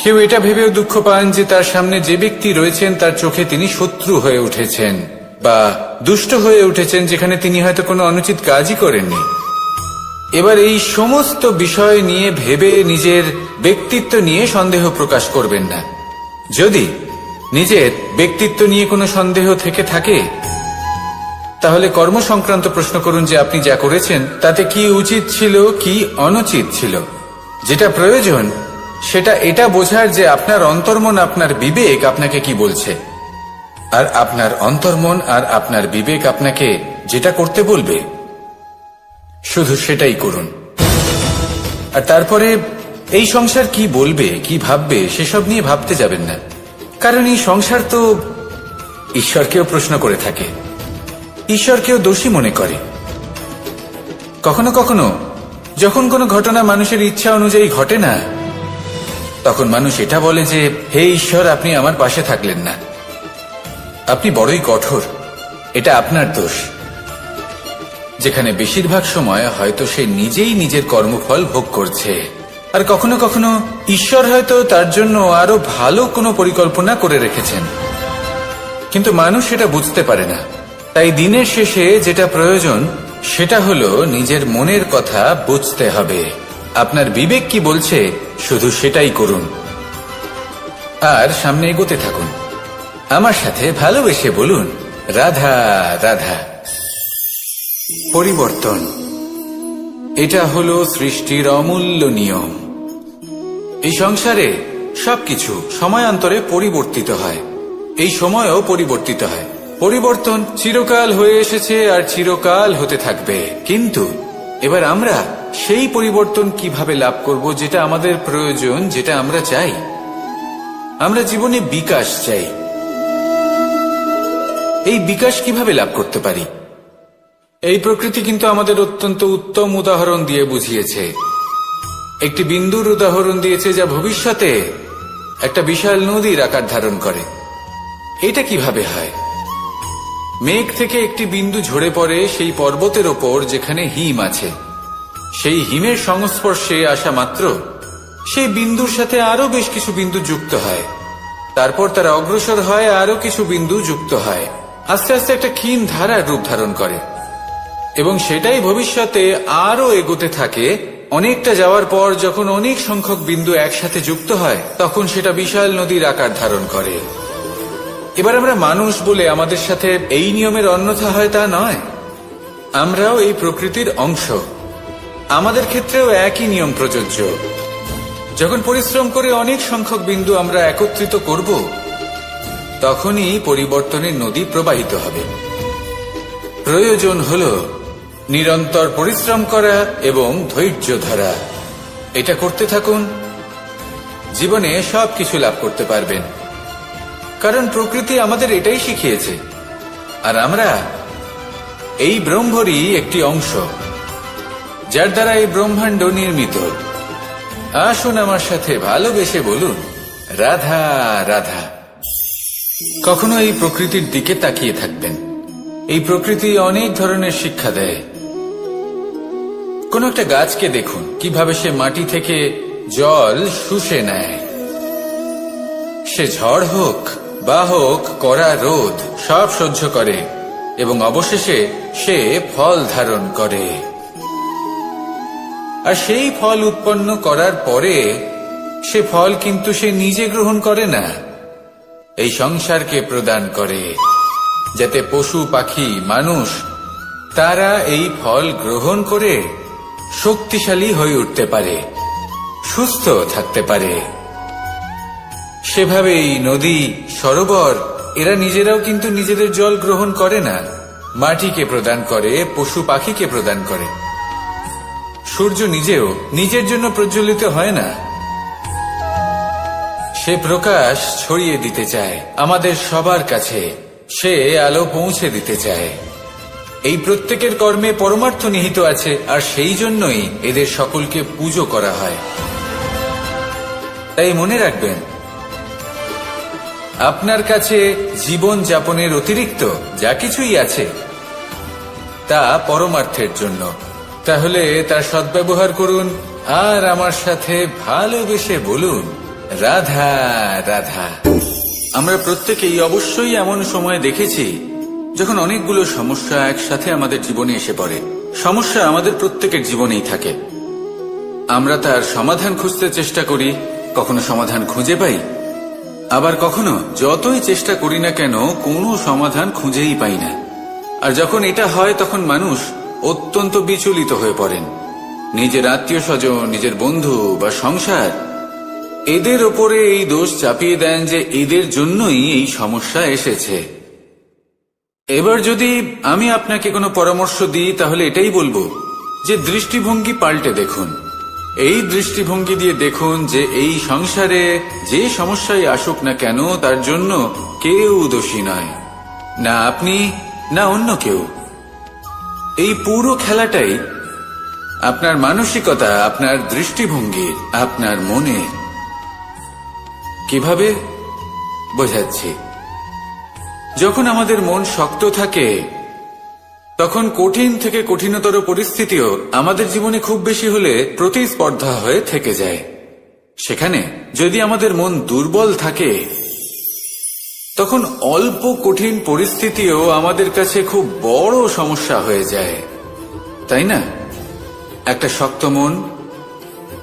কেউ এটা ভেবেও দুঃখ পান যে তার সামনে যে ব্যক্তি রয়েছেন তার চোখে তিনি শত্রু হয়ে উঠেছেন বা দুষ্ট হয়ে উঠেছেন, যেখানে তিনি হয়তো কোনো অনুচিত কাজই করেননি। এবার এই সমস্ত বিষয় নিয়ে ভেবে নিজের ব্যক্তিত্ব নিয়ে সন্দেহ প্রকাশ করবেন না। যদি নিজের ব্যক্তিত্ব নিয়ে কোনো সন্দেহ থেকে থাকে তাহলে কর্ম সংক্রান্ত প্রশ্ন করুন যে আপনি যা করেছেন তাতে কি উচিত ছিল, কি অনুচিত ছিল। যেটা প্রয়োজন সেটা এটা বোঝার যে আপনার অন্তর্মন, আপনার বিবেক আপনাকে কি বলছে, আর আপনার অন্তর্মন আর আপনার বিবেক আপনাকে যেটা করতে বলবে শুধু সেটাই করুন। আর তারপরে এই সংসার কি বলবে, কি ভাববে সেসব নিয়ে ভাবতে যাবেন না, কারণ এই সংসার তো ঈশ্বরকেও প্রশ্ন করে থাকে, ঈশ্বরকেও দোষী মনে করে। কখনো কখনো যখন কোনো ঘটনা মানুষের ইচ্ছা অনুযায়ী ঘটে না, তখন মানুষ এটা বলে যে হে ঈশ্বর, আপনি আমার পাশে থাকলেন না, আপনি বড়ই কঠোর, এটা আপনার দোষ। যেখানে বেশিরভাগ সময় হয়তো সে নিজেই নিজের কর্মফল ভোগ করছে, আর কখনো কখনো ঈশ্বর হয়তো তার জন্য আরো ভালো কোনো পরিকল্পনা করে রেখেছেন, কিন্তু মানুষ সেটা বুঝতে পারে না। তাই দিনের শেষে যেটা প্রয়োজন সেটা হলো নিজের মনের কথা বুঝতে হবে। আপনার বিবেক কি বলছে শুধু সেটাই করুন, আর সামনে এগোতে থাকুন। আমার সাথে ভালোবেসে বলুন, রাধা রাধা। পরিবর্তন, এটা হলো সৃষ্টির অমূল্য নিয়ম। এই সংসারে সবকিছু সময়ান্তরে পরিবর্তিত হয়, এই সময়ও পরিবর্তিত হয়। পরিবর্তন চিরকাল হয়ে এসেছে আর চিরকাল হতে থাকবে, কিন্তু এবার আমরা সেই পরিবর্তন কিভাবে লাভ করব যেটা আমাদের প্রয়োজন, যেটা আমরা চাই। আমরা জীবনে বিকাশ চাই। এই বিকাশ কিভাবে লাভ করতে পারি? এই প্রকৃতি কিন্তু আমাদের অত্যন্ত উত্তম উদাহরণ দিয়ে বুঝিয়েছে। একটি বিন্দুর উদাহরণ দিয়েছে যা ভবিষ্যতে একটা বিশাল নদীর আকার ধারণ করে। এটা কিভাবে হয়? মেঘ থেকে একটি বিন্দু ঝরে পড়ে সেই পর্বতের ওপর যেখানে হিম আছে। সেই হিমের সংস্পর্শে আসা মাত্র সেই বিন্দুর সাথে আরো বেশ কিছু বিন্দু যুক্ত হয়, তারপর তারা অগ্রসর হয়, আরো কিছু বিন্দু যুক্ত হয়, আস্তে আস্তে একটা ক্ষীণ ধারার রূপ ধারণ করে, এবং সেটাই ভবিষ্যতে আরো এগোতে থাকে। অনেকটা যাওয়ার পর যখন অনেক সংখ্যক বিন্দু একসাথে যুক্ত হয়, তখন সেটা বিশাল নদীর আকার ধারণ করে। এবার আমরা মানুষ বলে আমাদের সাথে এই নিয়মের অন্যথা হয় তা নয়। আমরাও এই প্রকৃতির অংশ, আমাদের ক্ষেত্রেও একই নিয়ম প্রযোজ্য। যখন পরিশ্রম করে অনেক সংখ্যক বিন্দু আমরা একত্রিত করব, তখনই পরিবর্তনের নদী প্রবাহিত হবে। প্রয়োজন হল নিরন্তর পরিশ্রম করা এবং ধৈর্য ধরা। এটা করতে থাকুন, জীবনে সবকিছু লাভ করতে পারবেন, কারণ প্রকৃতি আমাদের এটাই শিখিয়েছে, আর আমরা এই ব্রহ্মরই একটি অংশ, যার দ্বারা এই ব্রহ্মাণ্ড নির্মিত। আসুন আমার সাথে ভালোবেসে বলুন, রাধা রাধা। কখনো এই প্রকৃতির দিকে তাকিয়ে থাকবেন। এই প্রকৃতি অনেক ধরনের শিক্ষা দেয়। কোন একটা গাছকে দেখুন, কিভাবে সে মাটি থেকে জল শুষে নেয়। সে ঝড় হোক বা হোক কড়া রোদ, সব সহ্য করে এবং অবশেষে সে ফল ধারণ করে। আর সেই ফল উৎপন্ন করার পরে সে ফল কিন্তু সে নিজে গ্রহণ করে না, এই সংসারকে প্রদান করে, যাতে পশু পাখি মানুষ তারা এই ফল গ্রহণ করে শক্তিশালী হয়ে উঠতে পারে, সুস্থ থাকতে পারে। সেভাবেই নদী, সরোবর এরা নিজেরাও কিন্তু নিজেদের জল গ্রহণ করে না, মাটিকে প্রদান করে, পশু পাখিকে প্রদান করে। সূর্য নিজেও নিজের জন্য প্রজ্বলিত হয় না, সে প্রকাশ ছড়িয়ে দিতে চায় আমাদের সবার কাছে, সে আলো পৌঁছে দিতে চায়। এই প্রত্যেকের কর্মে পরমার্থ নিহিত আছে, আর সেই জন্যই এদের সকলকে পুজো করা হয়। তাই মনে রাখবেন, আপনার কাছে জীবন যাপনের অতিরিক্ত যা কিছুই আছে তা পরমার্থের জন্য। তাহলে তার সদ্ব্যবহার করুন, আর আমার সাথে ভালোবেসে বলুন, রাধা রাধা। আমরা প্রত্যেকেই অবশ্যই এমন সময় দেখেছি যখন অনেকগুলো সমস্যা একসাথে আমাদের জীবনে এসে পড়ে। সমস্যা আমাদের প্রত্যেকের জীবনেই থাকে। আমরা তার সমাধান খুঁজতে চেষ্টা করি, কখনো সমাধান খুঁজে পাই, আবার কখনো যতই চেষ্টা করি না কেন কোনো সমাধান খুঁজেই পাই না। আর যখন এটা হয় তখন মানুষ অত্যন্ত বিচলিত হয়ে পড়েন। নিজের আত্মীয় স্বজন, নিজের বন্ধু বা সংসার, এদের ওপরে এই দোষ চাপিয়ে দেন যে এদের জন্যই এই সমস্যা এসেছে। এবার যদি আমি আপনাকে কোনো পরামর্শ দিই, তাহলে এটাই বলবো যে দৃষ্টিভঙ্গি পাল্টে দেখুন। এই দৃষ্টিভঙ্গি দিয়ে দেখুন যে এই সংসারে যে সমস্যাই আসুক না কেন তার জন্য কেউ দোষী নয়, না আপনি না অন্য কেউ। এই পুরো খেলাটাই আপনার মানসিকতা, আপনার দৃষ্টিভঙ্গি, আপনার মনে। কিভাবে বোঝাচ্ছি? যখন আমাদের মন শক্ত থাকে তখন কঠিন থেকে কঠিনতর পরিস্থিতিও আমাদের জীবনে খুব বেশি হলে প্রতিস্পর্ধা হয়ে থেকে যায়। সেখানে যদি আমাদের মন দুর্বল থাকে, তখন অল্প কঠিন পরিস্থিতিও আমাদের কাছে খুব বড় সমস্যা হয়ে যায়, তাই না? একটা শক্ত মন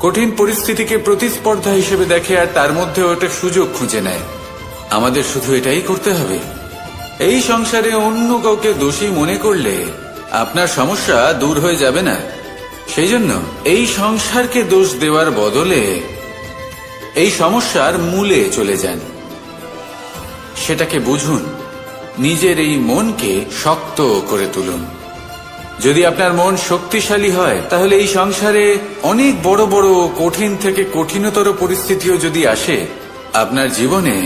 কঠিন পরিস্থিতিকে প্রতিস্পর্ধা হিসেবে দেখে আর তার মধ্যে ওটা সুযোগ খুঁজে নেয়। আমাদের শুধু এটাই করতে হবে। এই সংসারে অন্য কাউকে দোষী মনে করলে আপনার সমস্যা দূর হয়ে যাবে না। সেই জন্য এই সংসারকে দোষ দেওয়ার বদলে এই সমস্যার মূলে চলে যান, সেটাকে বুঝুন, নিজের এই মনকে শক্ত করে তুলুন। যদি আপনার মন শক্তিশালী হয়, তাহলে এই সংসারে অনেক বড় বড় কঠিন থেকে কঠিনতর পরিস্থিতিও যদি আসে, আপনার জীবনে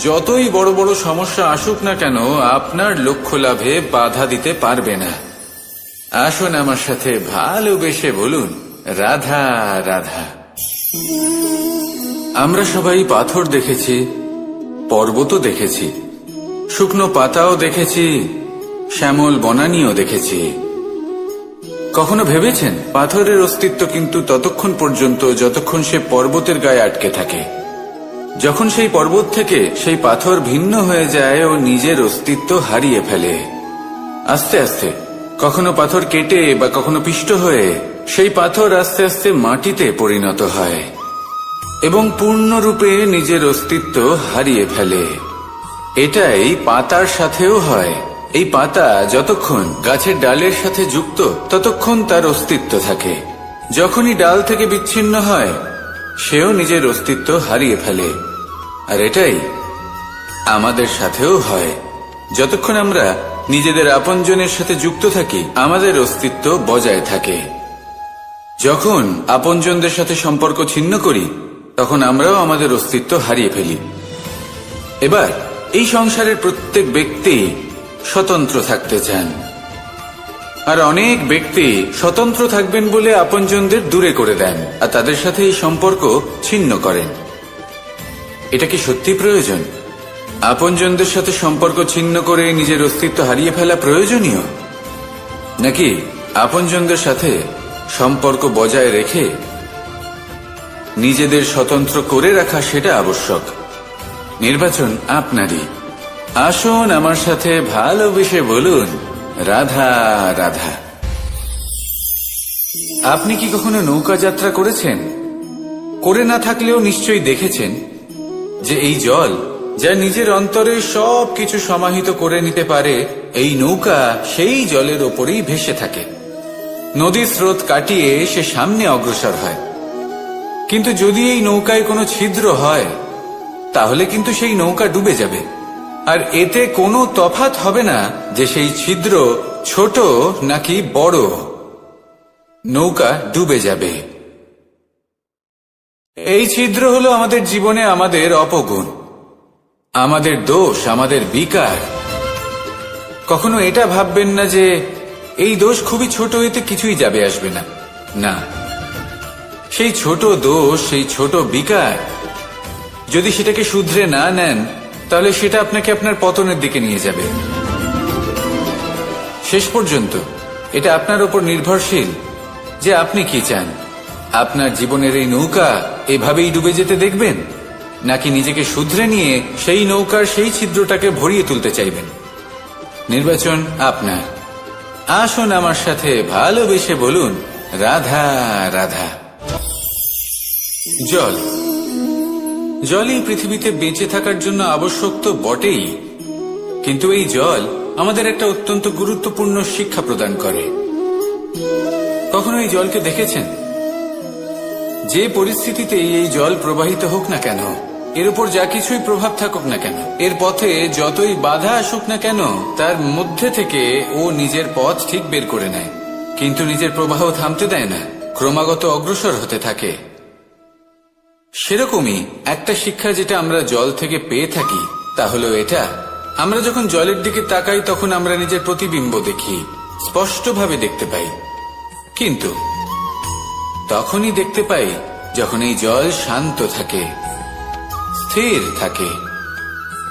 যতই বড় বড় সমস্যা আসুক না কেন, আপনার লক্ষ্য লাভে বাধা দিতে পারবে না। আসুন আমার সাথে ভালোবেসে বলুন, রাধা রাধা। আমরা সবাই পাথর দেখেছি, পর্বতও দেখেছি, শুকনো পাতাও দেখেছি, শ্যামল বনানীও দেখেছি। কখনো ভেবেছেন পাথরের অস্তিত্ব কিন্তু ততক্ষণ পর্যন্ত যতক্ষণ সে পর্বতের গায়ে আটকে থাকে। যখন সেই পর্বত থেকে সেই পাথর ভিন্ন হয়ে যায় ও নিজের অস্তিত্ব হারিয়ে ফেলে। আস্তে আস্তে কখনো পাথর কেটে বা কখনো পিষ্ট হয়ে সেই পাথর আস্তে আস্তে মাটিতে পরিণত হয় এবং পূর্ণরূপে নিজের অস্তিত্ব হারিয়ে ফেলে। এটাই পাতার সাথেও হয়। এই পাতা যতক্ষণ গাছের ডালের সাথে যুক্ত ততক্ষণ তার অস্তিত্ব থাকে। যখনই ডাল থেকে বিচ্ছিন্ন হয়, সেও নিজের অস্তিত্ব হারিয়ে ফেলে। আর এটাই আমাদের সাথেও হয়। যতক্ষণ আমরা নিজেদের আপনজনের সাথে যুক্ত থাকি, আমাদের অস্তিত্ব বজায় থাকে। যখন আপনজনদের সাথে সম্পর্ক ছিন্ন করি, তখন আমরাও আমাদের অস্তিত্ব হারিয়ে ফেলি। এবার এই সংসারের প্রত্যেক ব্যক্তি স্বতন্ত্র থাকতে চান, আর অনেক ব্যক্তি স্বতন্ত্র থাকবেন বলে আপনজনদের দূরে করে দেন আর তাদের সাথে এই সম্পর্ক ছিন্ন করেন। এটা কি সত্যি প্রয়োজন? আপনজনদের সাথে সম্পর্ক ছিন্ন করে নিজের অস্তিত্ব হারিয়ে ফেলা প্রয়োজনীয়, নাকি আপনজনদের সাথে সম্পর্ক বজায় রেখে নিজেদের স্বতন্ত্র করে রাখা সেটা আবশ্যক? নির্বাচন আপনারই। আসুন আমার সাথে ভালোবেসে বলুন, রাধা রাধা। আপনি কি কখনো নৌকা যাত্রা করেছেন? করে না থাকলেও নিশ্চয়ই দেখেছেন যে এই জল যা নিজের অন্তরে সব কিছু সমাহিত করে নিতে পারে, এই নৌকা সেই জলের ওপরেই ভেসে থাকে। নদীর স্রোত কাটিয়ে সে সামনে অগ্রসর হয়। কিন্তু যদি এই নৌকায় কোনো ছিদ্র হয়, তাহলে কিন্তু সেই নৌকা ডুবে যাবে। আর এতে কোনো তফাৎ হবে না যে সেই ছিদ্র ছোট নাকি বড়, নৌকা ডুবে যাবে। এই ছিদ্র হলো আমাদের জীবনে আমাদের অপগুণ, আমাদের দোষ, আমাদের বিকার। কখনো এটা ভাববেন না যে এই দোষ খুবই ছোট, এতে কিছুই যাবে আসবে না। না, সেই ছোট দোষ, সেই ছোট বিকার যদি সেটাকে শুধরে না নেন, তাহলে সেটা আপনাকে আপনার পতনের দিকে নিয়ে যাবে। শেষ পর্যন্ত এটা আপনার উপর নির্ভরশীল যে আপনি কি চান। আপনার জীবনের এই নৌকা এভাবেই ডুবে যেতে দেখবেন, নাকি নিজেকে শুধরে নিয়ে সেই নৌকার সেই ছিদ্রটাকে ভরিয়ে তুলতে চাইবেন? নির্বাচন আপনার। আসুন আমার সাথে ভালোবেসে বলুন, রাধা রাধা। জল, জলই পৃথিবীতে বেঁচে থাকার জন্য আবশ্যক তো বটেই, কিন্তু এই জল আমাদের একটা অত্যন্ত গুরুত্বপূর্ণ শিক্ষা প্রদান করে। কখনো এই জলকে দেখেছেন? যে পরিস্থিতিতেই এই জল প্রবাহিত হোক না কেন, এর উপর যা কিছুই প্রভাব থাকুক না কেন, এর পথে যতই বাধা আসুক না কেন, তার মধ্যে থেকে ও নিজের পথ ঠিক বের করে নেয়, কিন্তু নিজের প্রবাহ থামতে দেয় না, ক্রমাগত অগ্রসর হতে থাকে। সেরকমই একটা শিক্ষা যেটা আমরা জল থেকে পেয়ে থাকি, তা হলো এটা: আমরা যখন জলের দিকে তাকাই, তখন আমরা নিজের প্রতিবিম্ব দেখি, স্পষ্টভাবে দেখতে পাই। কিন্তু তখনই দেখতে পাই যখন এই জল শান্ত থাকে, স্থির থাকে।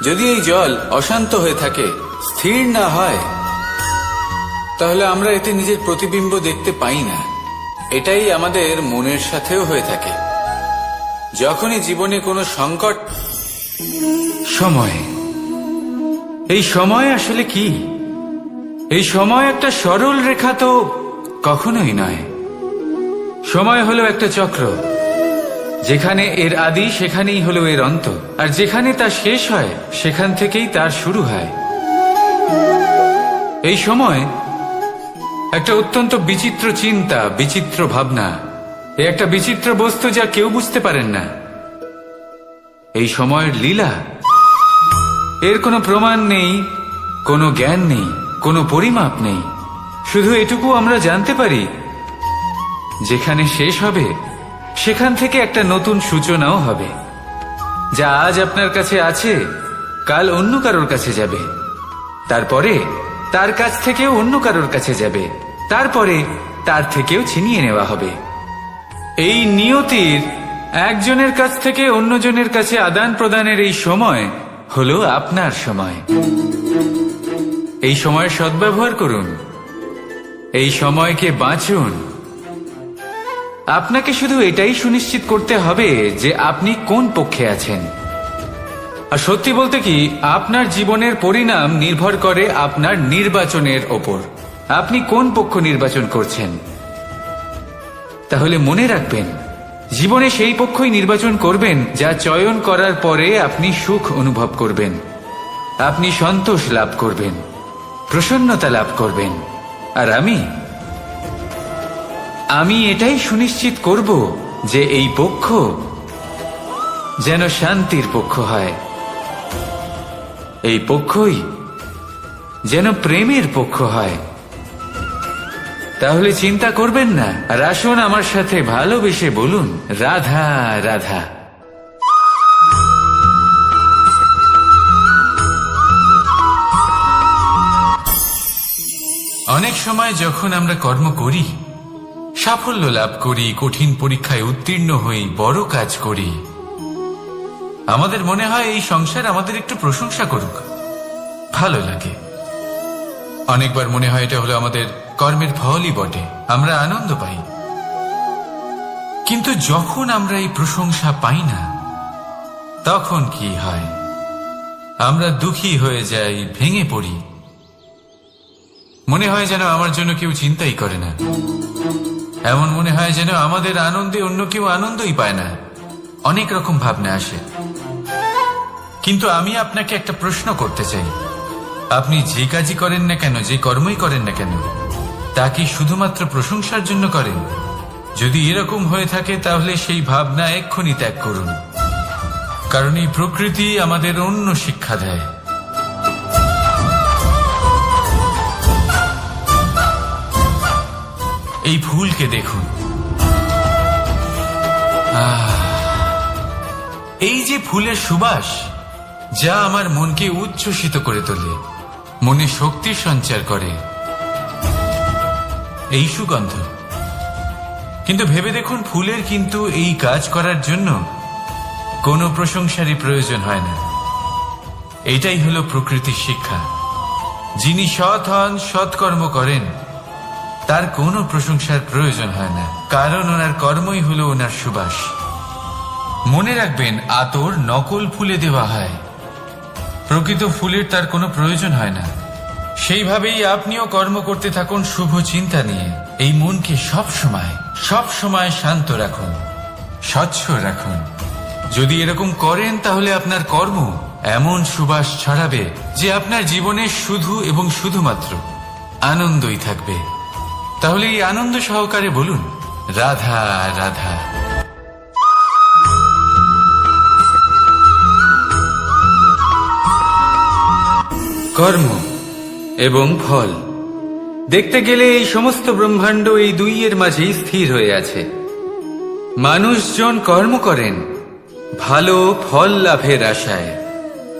যদি এই জল অশান্ত হয়ে থাকে, স্থির না হয়, তাহলে আমরা এতে নিজের প্রতিবিম্ব দেখতে পাই না। এটাই আমাদের মনের সাথেও হয়ে থাকে। যখনই জীবনে কোনো সংকট, সময়, এই সময় আসলে কি? এই সময় একটা সরল রেখা তো কখনোই নয়। সময় হলো একটা চক্র, যেখানে এর আদি সেখানেই হলো এর অন্ত, আর যেখানে তা শেষ হয় সেখান থেকেই তার শুরু হয়। এই সময় একটা অত্যন্ত বিচিত্র চিন্তা, বিচিত্র ভাবনা, একটা বিচিত্র বস্তু যা কেউ বুঝতে পারেন না। এই সময়ের লীলা, এর কোনো প্রমাণ নেই, কোনো জ্ঞান নেই, কোনো পরিমাপ নেই। শুধু এটুকু আমরা জানতে পারি, যেখানে শেষ হবে সেখান থেকে একটা নতুন সূচনাও হবে। যা আজ আপনার কাছে আছে কাল অন্য কারোর কাছে যাবে, তারপরে তার কাছ থেকেও অন্য কারোর কাছে যাবে, তারপরে তার থেকেও ছিনিয়ে নেওয়া হবে। এই নিয়তির একজনের কাছ থেকে অন্যজনের কাছে আদান প্রদানের এই সময় হলো আপনার সময়। এই সময়ের সদ্ব্যবহার করুন, এই সময়কে বাঁচুন। আপনাকে শুধু এটাই সুনিশ্চিত করতে হবে যে আপনি কোন পক্ষে আছেন। আর সত্যি বলতে কি, আপনার জীবনের পরিণাম নির্ভর করে আপনার নির্বাচনের ওপর। আপনি কোন পক্ষ নির্বাচন করছেন। তাহলে মনে রাখবেন, জীবনে সেই পক্ষই নির্বাচন করবেন যা চয়ন করার পরে আপনি সুখ অনুভব করবেন, আপনি সন্তোষ লাভ করবেন, প্রসন্নতা লাভ করবেন। আর আমি এটাই সুনিশ্চিত করব যে এই পক্ষ যেন শান্তির পক্ষ হয়, এই পক্ষই যেন প্রেমের পক্ষ হয়। তাহলে চিন্তা করবেন না, আর আসুন আমার সাথে ভালোবেসে বলুন, রাধা রাধা। অনেক সময় যখন আমরা কর্ম করি, সাফল্য লাভ করি, কঠিন পরীক্ষায় উত্তীর্ণ হই, বড় কাজ করি, আমাদের মনে হয় এই সংসার আমাদের একটু প্রশংসা করুক, ভালো লাগে। অনেকবার মনে হয় এটা হলো আমাদের কর্মের ফলই বটে, আমরা আনন্দ পাই। কিন্তু যখন আমরা এই প্রশংসা পাই না, তখন কি হয়? আমরা দুঃখী হয়ে যাই, ভেঙে পড়ি। মনে হয় যেন আমার জন্য কেউ চিন্তাই করে না, এমন মনে হয় যেন আমাদের আনন্দে অন্য কেউ আনন্দই পায় না। অনেক রকম ভাবনা আসে। কিন্তু আমি আপনাকে একটা প্রশ্ন করতে চাই, আপনি যে কাজই করেন না কেন, যে কর্মই করেন না কেন, তা কি শুধুমাত্র প্রশংসার জন্য করেন? যদি এরকম হয়ে থাকে তাহলে সেই ভাবনা এক্ষুনি ত্যাগ করুন, কারণ এই প্রকৃতি আমাদের অন্য শিক্ষা দেয়। এই ফুলকে দেখুন, এই যে ফুলের সুবাস, যা আমার মনকে উচ্ছ্বসিত করে তোলে, মনে শক্তির সঞ্চার করে, এই সুগন্ধ। কিন্তু ভেবে দেখুন, ফুলের কিন্তু এই কাজ করার জন্য কোনো প্রশংসারই প্রয়োজন হয় না। এটাই হলো প্রকৃতির শিক্ষা। যিনি সৎ হন, সৎকর্ম করেন, তার কোনো প্রশংসার প্রয়োজন হয় না, কারণ ওনার কর্মই হলো ওনার সুবাস। মনে রাখবেন, আতর নকল ফুলে দেওয়া হয়, প্রকৃত ফুলের তার কোনো প্রয়োজন হয় না। সেইভাবেই আপনিও কর্ম করতে থাকুন শুভ চিন্তা নিয়ে। এই মনকে সব সময় শান্ত রাখুন, স্বচ্ছ রাখুন। যদি এরকম করেন তাহলে আপনার কর্ম এমন সুবাস ছড়াবে যে আপনার জীবনে শুধু এবং শুধুমাত্র আনন্দই থাকবে। তাহলে এই আনন্দ সহকারে বলুন, রাধা রাধা। কর্ম এবং ফল দেখতে গেলে এই সমস্ত ব্রহ্মাণ্ড এই দুইয়ের মাঝেই স্থির হয়ে আছে। মানুষজন কর্ম করেন ভালো ফল লাভের আশায়,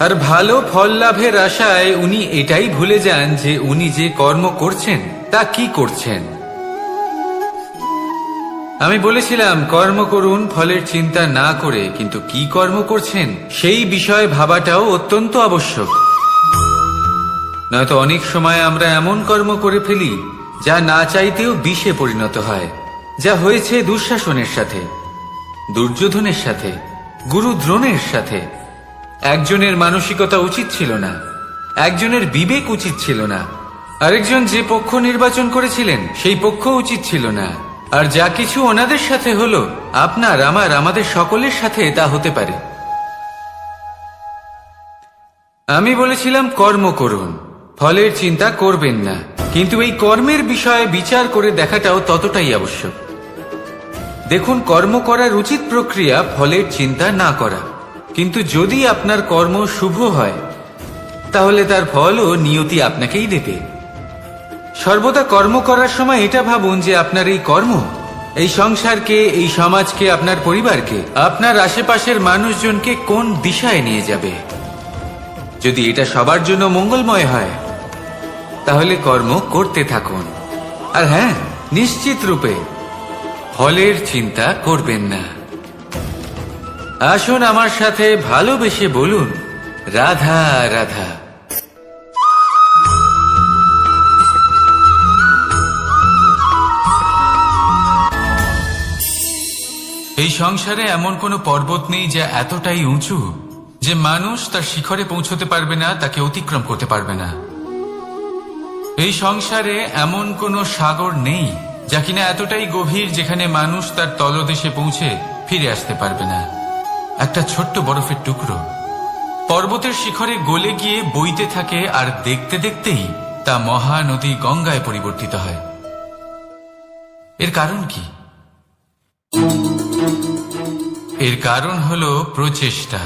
আর ভালো ফল লাভের আশায় উনি এটাই ভুলে যান যে উনি যে কর্ম করছেন তা কি করছেন। আমি বলেছিলাম কর্ম করুন ফলের চিন্তা না করে, কিন্তু কি কর্ম করছেন সেই বিষয়ে ভাবাটাও অত্যন্ত আবশ্যক। নয়তো অনেক সময় আমরা এমন কর্ম করে ফেলি যা না চাইতেও বিষে পরিণত হয়, যা হয়েছে দুঃশাসনের সাথে, দুর্যোধনের সাথে, গুরু দ্রোণের সাথে। একজনের মানসিকতা উচিত ছিল না, একজনের বিবেক উচিত ছিল না, আরেকজন যে পক্ষ নির্বাচন করেছিলেন সেই পক্ষ উচিত ছিল না। আর যা কিছু ওনাদের সাথে হলো, আপনার, আমার, আমাদের সকলের সাথে তা হতে পারে। আমি বলেছিলাম কর্ম করুন, ফলের চিন্তা করবেন না, কিন্তু এই কর্মের বিষয়ে বিচার করে দেখাটাও ততটাই আবশ্যক। দেখুন, কর্ম করার উচিত প্রক্রিয়া ফলের চিন্তা না করা, কিন্তু যদি আপনার কর্ম শুভ হয় তাহলে তার ফলও নিয়তি আপনাকেই দেবে। সর্বদা কর্ম করার সময় এটা ভাবুন যে আপনার এই কর্ম এই সংসারকে, এই সমাজকে, আপনার পরিবারকে, আপনার আশেপাশের মানুষজনকে কোন দিশায় নিয়ে যাবে। যদি এটা সবার জন্য মঙ্গলময় হয় তাহলে কর্ম করতে থাকুন। আর হ্যাঁ, নিশ্চিত রূপে ফলের চিন্তা করবেন না। আসুন আমার সাথে ভালোবেসে বলুন, রাধা রাধা। এই সংসারে এমন কোনো পর্বত নেই যা এতটাই উঁচু যে মানুষ তার শিখরে পৌঁছতে পারবে না, তাকে অতিক্রম করতে পারবে না। এই সংসারে এমন কোনো সাগর নেই যা কিনা এতটাই গভীর যেখানে মানুষ তার তলদেশে পৌঁছে ফিরে আসতে পারবে না। একটা ছোট্ট বরফের টুকরো পর্বতের শিখরে গলে গিয়ে বইতে থাকে, আর দেখতে দেখতেই তা মহানদী গঙ্গায় পরিবর্তিত হয়। এর কারণ কি? এর কারণ হলো প্রচেষ্টা,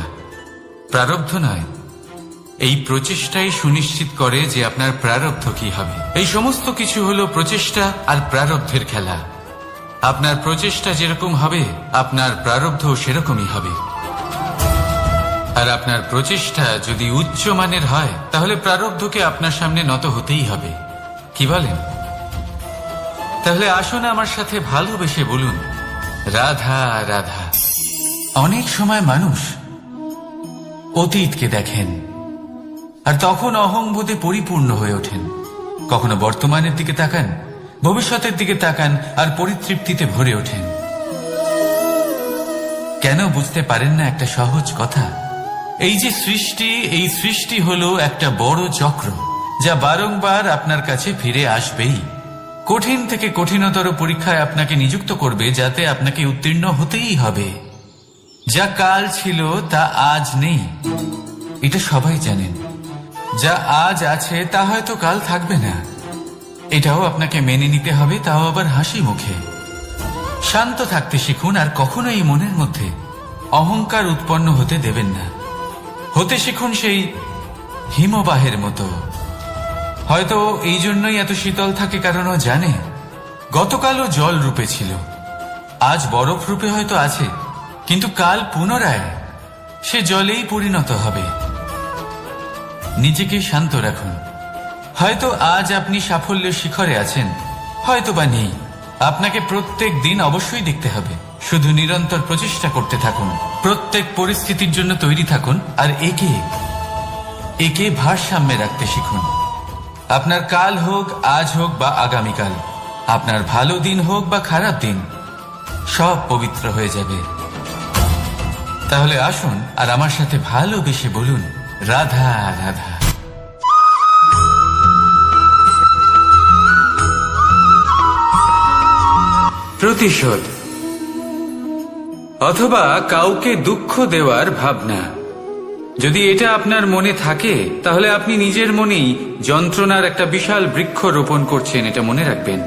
প্রারব্ধ নয়। এই প্রচেষ্টাই সুনিশ্চিত করে যে আপনার প্রারব্ধ কি হবে। এই সমস্ত কিছু হলো প্রচেষ্টা আর প্রারব্ধের খেলা। আপনার প্রচেষ্টা যেরকম হবে আপনার প্রারব্ধ সেরকমই হবে। আর আপনার প্রচেষ্টা যদি উচ্চ মানের হয় তাহলে প্রারব্ধকে আপনার সামনে নত হতেই হবে। কি বলেন? তাহলে আসুন আমার সাথে ভালোবেসে বলুন, রাধা রাধা। অনেক সময় মানুষ অতীতকে দেখেন আর তখন অহংবোধে পরিপূর্ণ হয়ে ওঠেন। কখনো বর্তমানের দিকে তাকান, ভবিষ্যতের দিকে তাকান আর পরিতৃপ্তিতে ভরে ওঠেন। কেন বুঝতে পারেন না একটা সহজ কথা? এই যে সৃষ্টি, এই সৃষ্টি হলো একটা বড় চক্র যা বারংবার আপনার কাছে ফিরে আসবেই। কঠিন থেকে কঠিনতর পরীক্ষায় আপনাকে নিযুক্ত করবে, যাতে আপনাকে উত্তীর্ণ হতেই হবে। যা কাল ছিল তা আজ নেই, এটা সবাই জানেন। যা আজ আছে তা হয়তো কাল থাকবে না, এটাও আপনাকে মেনে নিতে হবে, তাও আবার হাসি মুখে। শান্ত থাকতে শিখুন আর কখনো এই মনের মধ্যে অহংকার উৎপন্ন হতে দেবেন না। হতে শিখুন সেই হিমবাহের মতো। হয়তো এই জন্যই এত শীতল থাকে, কারণ ও জানে গতকালও জল রূপে ছিল, আজ বরফ রূপে হয়তো আছে, কিন্তু কাল পুনরায় সে জলেই পরিণত হবে। নিজেকে শান্ত রাখুন। হয়তো আজ আপনি সাফল্যের শিখরে আছেন, হয়তো বা নেই। আপনাকে প্রত্যেক দিন অবশ্যই দেখতে হবে। শুধু নিরন্তর প্রচেষ্টা করতে থাকুন, প্রত্যেক পরিস্থিতির জন্য তৈরি থাকুন, আর একে ভারসাম্যে রাখতে শিখুন। আপনার কাল হোক, আজ হোক বা আগামীকাল, আপনার ভালো দিন হোক বা খারাপ দিন, সব পবিত্র হয়ে যাবে। তাহলে আসুন আর আমার সাথে ভালোবেসে বলুন, রাধা রাধা। প্রতিশোধ অথবা কাউকে দুঃখ দেওয়ার ভাবনা, যদি এটা আপনার মনে থাকে তাহলে আপনি নিজের মনেই যন্ত্রণার একটা বিশাল বৃক্ষ রোপণ করছেন, এটা মনে রাখবেন।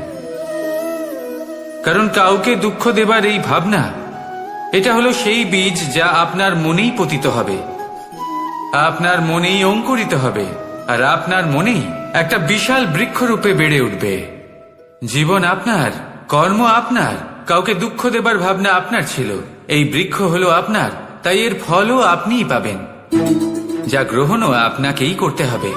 কারণ কাউকে দুঃখ দেবার এই ভাবনা, এটা হলো সেই বীজ যা আপনার মনেই পতিত হবে, আপনার মনেই অঙ্কুরিত হবে, আর আপনার মনেই একটা বিশাল বৃক্ষরূপে বেড়ে উঠবে। জীবন আপনার, কর্ম আপনার, কাউকে দুঃখ দেবার ভাবনা আপনার ছিল, এই বৃক্ষ হলো আপনার, তাই এর ফলও আপনিই পাবেন, যা গ্রহণও আপনাকেই করতে হবে।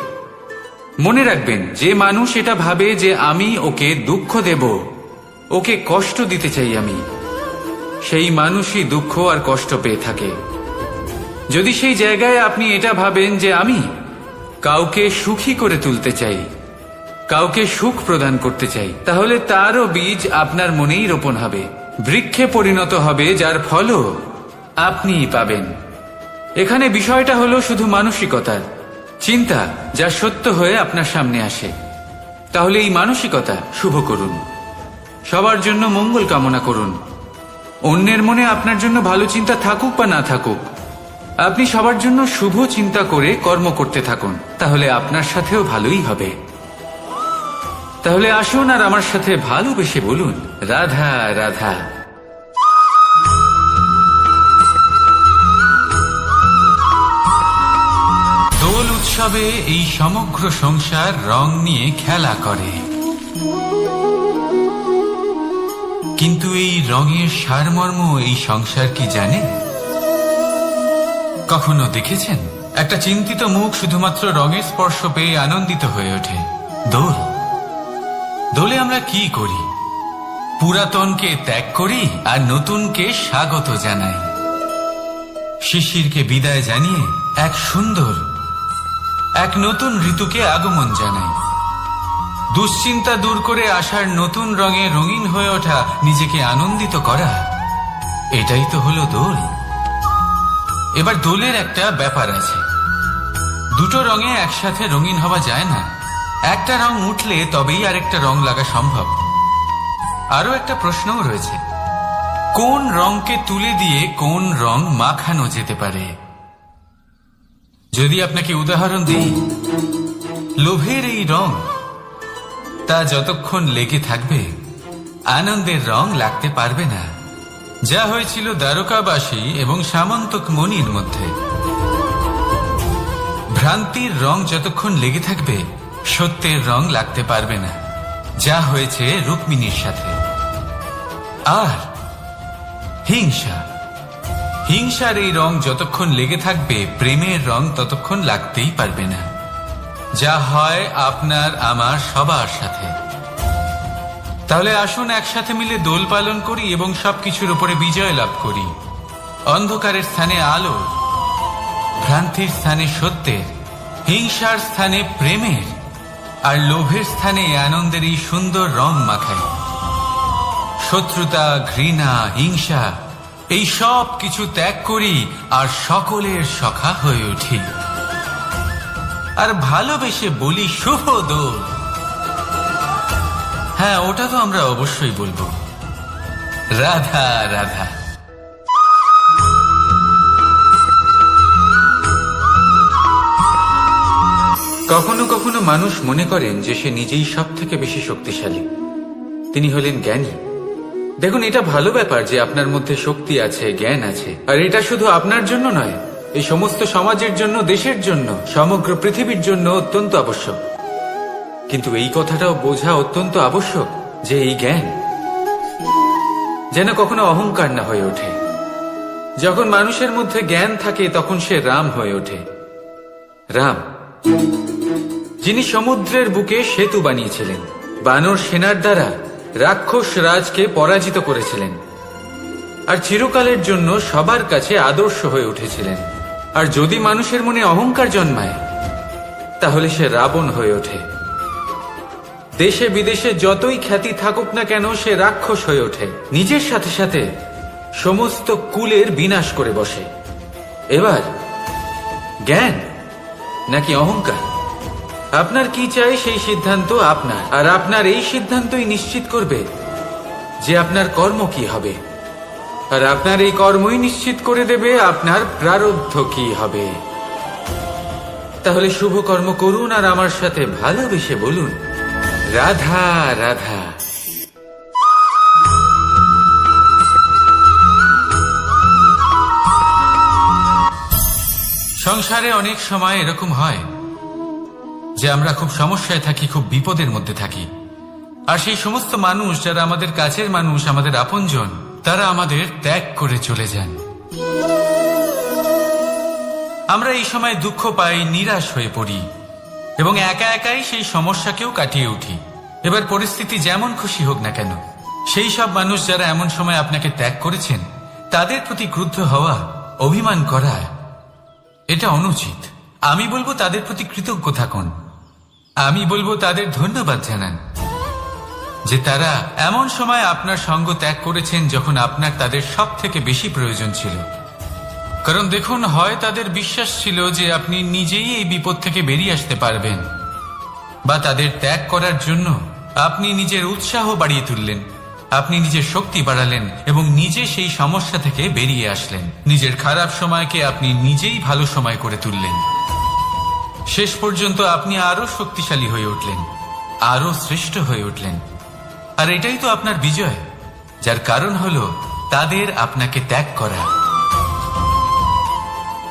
মনে রাখবেন, যে মানুষ এটা ভাবে যে আমি ওকে দুঃখ দেব, ওকে কষ্ট দিতে চাই আমি, সেই মানুষই দুঃখ আর কষ্ট পেয়ে থাকে। যদি সেই জায়গায় আপনি এটা ভাবেন যে আমি কাউকে সুখী করে তুলতে চাই, কাউকে সুখ প্রদান করতে চাই, তাহলে তারও বীজ আপনার মনেই রোপণ হবে, বৃক্ষে পরিণত হবে, যার ফলও আপনিই পাবেন। এখানে বিষয়টা হলো শুধু মানসিকতার চিন্তা, যা সত্য হয়ে আপনার সামনে আসে। তাহলে এই মানসিকতা শুভ করুন, সবার জন্য মঙ্গল কামনা করুন। অন্যের মনে আপনার জন্য ভালো চিন্তা থাকুক বা না থাকুক, আপনি সবার জন্য শুভ চিন্তা করে কর্ম করতে থাকুন, তাহলে আপনার সাথেও ভালোই হবে। তাহলে আসুন আর আমার সাথে ভালোবেসে বলুন, রাধা রাধা। দোল উৎসবে এই সমগ্র সংসার রং নিয়ে খেলা করে, কিন্তু এই রঙের সারমর্ম এই সংসার কি জানে? কখনো দেখেছেন একটা চিন্তিত মুখ শুধুমাত্র রঙের স্পর্শ পেয়ে আনন্দিত হয়ে ওঠে? দোলে আমরা কি করি? পুরাতনকে ত্যাগ করি আর নতুনকে স্বাগত জানাই। শিশিরকে বিদায় জানিয়ে এক সুন্দর, এক নতুন ঋতুকে আগমন জানাই। দুশ্চিন্তা দূর করে আসার নতুন রঙে রঙিন হয়ে ওঠা, নিজেকে আনন্দিত করা, এটাই তো হলো দোল। এবার দোলের একটা ব্যাপার আছে, দুটো রঙে একসাথে রঙিন হওয়া যায় না। একটা রং উঠলে তবেই আরেকটা রং লাগা সম্ভব। আরো একটা প্রশ্নও রয়েছে, কোন রংকে তুলে দিয়ে কোন রং মাখানো যেতে পারে? যদি আপনাকে উদাহরণ দিই, লোভের এই রং, তা যতক্ষণ লেগে থাকবে আনন্দের রং লাগতে পারবে না, যা হয়েছিল দ্বারকাবাসী এবং সামন্তক মণির মধ্যে। ভ্রান্তির রং যতক্ষণ লেগে থাকবে সত্যের রং লাগতে পারবে না, যা হয়েছে রুক্মিণীর সাথে। আর হিংসার এই রং যতক্ষণ লেগে থাকবে প্রেমের রং ততক্ষণ লাগতেই পারবে না, যা হয় আপনার আমার সবার সাথে। তাহলে আসুন একসাথে মিলে দোল পালন করি এবং সবকিছুর উপরে বিজয় লাভ করি। অন্ধকারের স্থানে আলো, ভ্রান্তির স্থানে সত্যের, হিংসার স্থানে প্রেমের, আর লোভের স্থানে আনন্দের এই সুন্দর রং মাখাই। শত্রুতা, ঘৃণা, হিংসা এই সব কিছু ত্যাগ করি আর সকলের সখা হয়ে উঠি, আর ভালোবেসে বলি শুভ দোল। হ্যাঁ, ওটা তো আমরা অবশ্যই বলবো, রাধা রাধা। কখনো কখনো মানুষ মনে করেন যে সে নিজেই সব থেকে বেশি শক্তিশালী, তিনি হলেন জ্ঞানী। দেখুন, এটা ভালো ব্যাপার যে আপনার মধ্যে শক্তি আছে, জ্ঞান আছে, আর এটা শুধু আপনার জন্য নয়, এই সমস্ত সমাজের জন্য, দেশের জন্য, সমগ্র পৃথিবীর জন্য অত্যন্ত আবশ্যক। কিন্তু এই কথাটাও বোঝা অত্যন্ত আবশ্যক যে এই জ্ঞান যেন কখনো অহংকার না হয়ে ওঠে। যখন মানুষের মধ্যে জ্ঞান থাকে তখন সে রাম হয়ে ওঠে। রাম, যিনি সমুদ্রের বুকে সেতু বানিয়েছিলেন, বানর সেনার দ্বারা রাক্ষস রাজকে পরাজিত করেছিলেন, আর চিরকালের জন্য সবার কাছে আদর্শ হয়ে উঠেছিলেন। আর যদি মানুষের মনে অহংকার জন্মায় তাহলে সে রাবণ হয়ে ওঠে। দেশে বিদেশে যতই খ্যাতি থাকুক না কেন, সে রাক্ষস হয়ে ওঠে, নিজের সাথে সাথে সমস্ত কুলের বিনাশ করে বসে। এবার জ্ঞান নাকি অহংকার, আপনার কি চাই সেই সিদ্ধান্ত আপনার, আর আপনার এই সিদ্ধান্তই নিশ্চিত করবে যে আপনার কর্ম কি হবে, আর আপনার এই কর্মই নিশ্চিত করে দেবে আপনার প্রারব্ধ কি হবে। তাহলে শুভ কর্ম করুন আর আমার সাথে ভালোবেসে বলুন, রাধা রাধা। সংসারে অনেক সময় এরকম হয় যে আমরা খুব সমস্যায় থাকি, খুব বিপদের মধ্যে থাকি, আর সেই সমস্ত মানুষ যারা আমাদের কাছের মানুষ, আমাদের আপনজন, তারা আমাদের ত্যাগ করে চলে যান। আমরা এই সময় দুঃখ পাই, নিরাশ হয়ে পড়ি এবং একা একাই সেই সমস্যাকেও কাটিয়ে উঠি। এবার পরিস্থিতি যেমন খুশি হোক না কেন, সেই সব মানুষ যারা এমন সময় আপনাকে ত্যাগ করেছেন, তাদের প্রতি ক্রুদ্ধ হওয়া, অভিমান করা, এটা অনুচিত। আমি বলবো তাদের প্রতি কৃতজ্ঞ থাকুন। আমি বলবো তাদের ধন্যবাদ জানান যে তারা এমন সময় আপনার সঙ্গ ত্যাগ করেছেন যখন আপনার তাদের সব থেকে বেশি প্রয়োজন ছিল। কারণ দেখুন, হয় তাদের বিশ্বাস ছিল যে আপনি নিজেই এই বিপদ থেকে বেরিয়ে আসতে পারবেন, বা তাদের ত্যাগ করার জন্য আপনি নিজের উৎসাহ বাড়িয়ে তুললেন, আপনি নিজের শক্তি বাড়ালেন এবং নিজে সেই সমস্যা থেকে বেরিয়ে আসলেন। নিজের খারাপ সময়কে আপনি নিজেই ভালো সময় করে তুললেন। শেষ পর্যন্ত আপনি আরো শক্তিশালী হয়ে উঠলেন, আরো শ্রেষ্ঠ হয়ে উঠলেন। আর এটাই তো আপনার বিজয়, যার কারণ হলো তাদের আপনাকে ত্যাগ করা।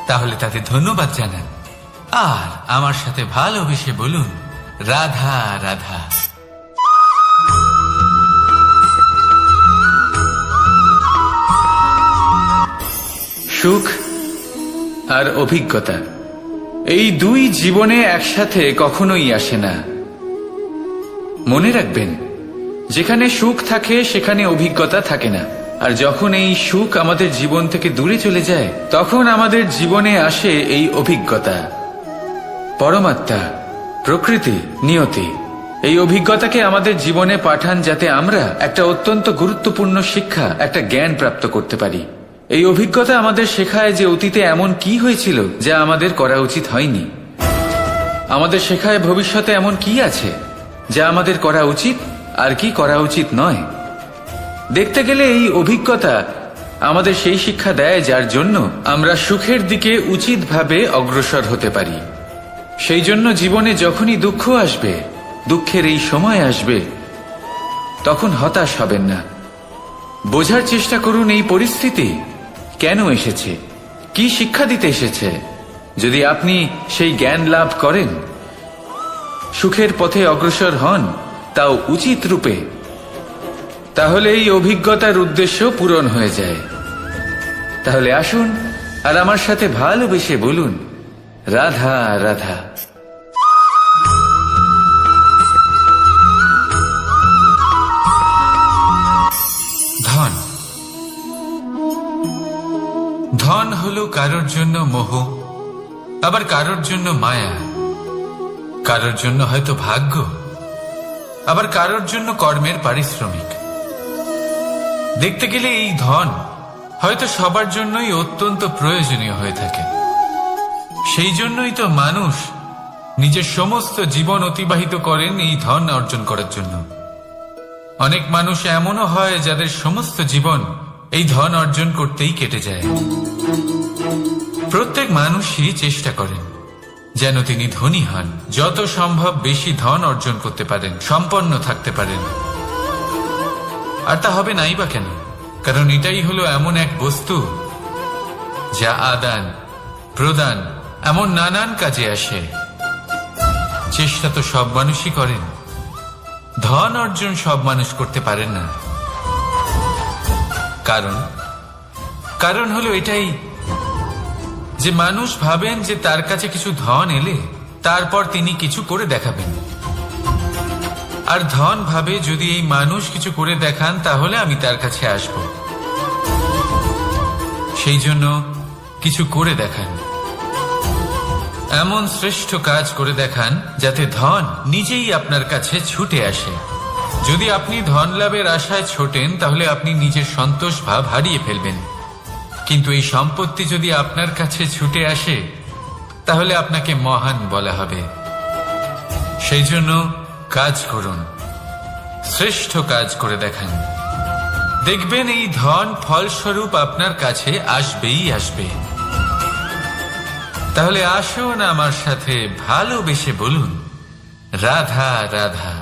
তাহলে তাদের ধন্যবাদ জানান আর আমার সাথে ভালোবেসে বলুন, রাধা রাধা। সুখ আর অভিজ্ঞতা, এই দুই জীবনে একসাথে কখনোই আসে না। মনে রাখবেন, যেখানে সুখ থাকে সেখানে অভিজ্ঞতা থাকে না। আর যখন এই সুখ আমাদের জীবন থেকে দূরে চলে যায়, তখন আমাদের জীবনে আসে এই অভিজ্ঞতা। পরমাত্মা, প্রকৃতি, নিয়তি এই অভিজ্ঞতাকে আমাদের জীবনে পাঠান, যাতে আমরা একটা অত্যন্ত গুরুত্বপূর্ণ শিক্ষা, একটা জ্ঞান প্রাপ্ত করতে পারি। এই অভিজ্ঞতা আমাদের শেখায় যে অতীতে এমন কি হয়েছিল যা আমাদের করা উচিত হয়নি। আমাদের শেখায় ভবিষ্যতে এমন কি আছে যা আমাদের করা উচিত আর কি করা উচিত নয়। দেখতে গেলে এই অভিজ্ঞতা আমাদের সেই শিক্ষা দেয় যার জন্য আমরা সুখের দিকে উচিতভাবে অগ্রসর হতে পারি। সেই জন্য জীবনে যখনই দুঃখ আসবে, দুঃখের এই সময় আসবে, তখন হতাশ হবেন না। বোঝার চেষ্টা করুন এই পরিস্থিতি কেন এসেছে, কি শিক্ষা দিতে এসেছে। যদি আপনি সেই জ্ঞান লাভ করেন, সুখের পথে অগ্রসর হন, তাও উচিত রূপে, তাহলে এই অভিজ্ঞতার উদ্দেশ্য পূরণ হয়ে যায়। তাহলে আসুন আর আমার সাথে ভালোবেসে বলুন, রাধা রাধা। ধন, ধন হলো কারোর জন্য মোহ, আবার কারোর জন্য মায়া, কারোর জন্য হয়তো ভাগ্য, আবার কারোর জন্য কর্মের পারিশ্রমিক। দেখতে গেলে এই ধন হয়তো সবার জন্যই অত্যন্ত প্রয়োজনীয় হয়ে থাকে। সেই জন্যই তো মানুষ নিজের সমস্ত জীবন অতিবাহিত করেন এই ধন অর্জন করার জন্য। অনেক মানুষ এমনও হয় যাদের সমস্ত জীবন এই ধন অর্জন করতেই কেটে যায়। প্রত্যেক মানুষই চেষ্টা করেন যেন তিনি ধনী হন, যত সম্ভব বেশি ধন অর্জন করতে পারেন, সম্পন্ন থাকতে পারেন। আর তা হবে নাই বা কেন? কারণ এটাই হলো এমন এক বস্তু যা আদান প্রদান এমন নানান কাজে আসে। চেষ্টা তো সব মানুষই করেন, ধন অর্জন সব মানুষ করতে পারেন না। কারণ হলো এটাই যে মানুষ ভাবেন যে তার কাছে কিছু ধন এলে তারপর তিনি কিছু করে দেখাবেন। আর ধন ভাবে যদি এই মানুষ কিছু করে দেখান তাহলে আমি তার কাছে আসব। সেই জন্য কিছু করে দেখান, এমন শ্রেষ্ঠ কাজ করে দেখান যাতে ধন নিজেই আপনার কাছে ছুটে আসে। যদি আপনি ধন লাভের আশায় ছোটেন তাহলে আপনি নিজের সন্তোষ ভাব হারিয়ে ফেলবেন। কিন্তু এই সম্পত্তি যদি আপনার কাছে ছুটে আসে তাহলে আপনাকে মহান বলা হবে। সেই জন্য কাজ করুন, শ্রেষ্ঠ কাজ করে দেখান, দেখবেন এই ধন ফলস্বরূপ আপনার কাছে আসবেই আসবে। তাহলে আসুন আমার সাথে ভালোবেসে বলুন, রাধা রাধা।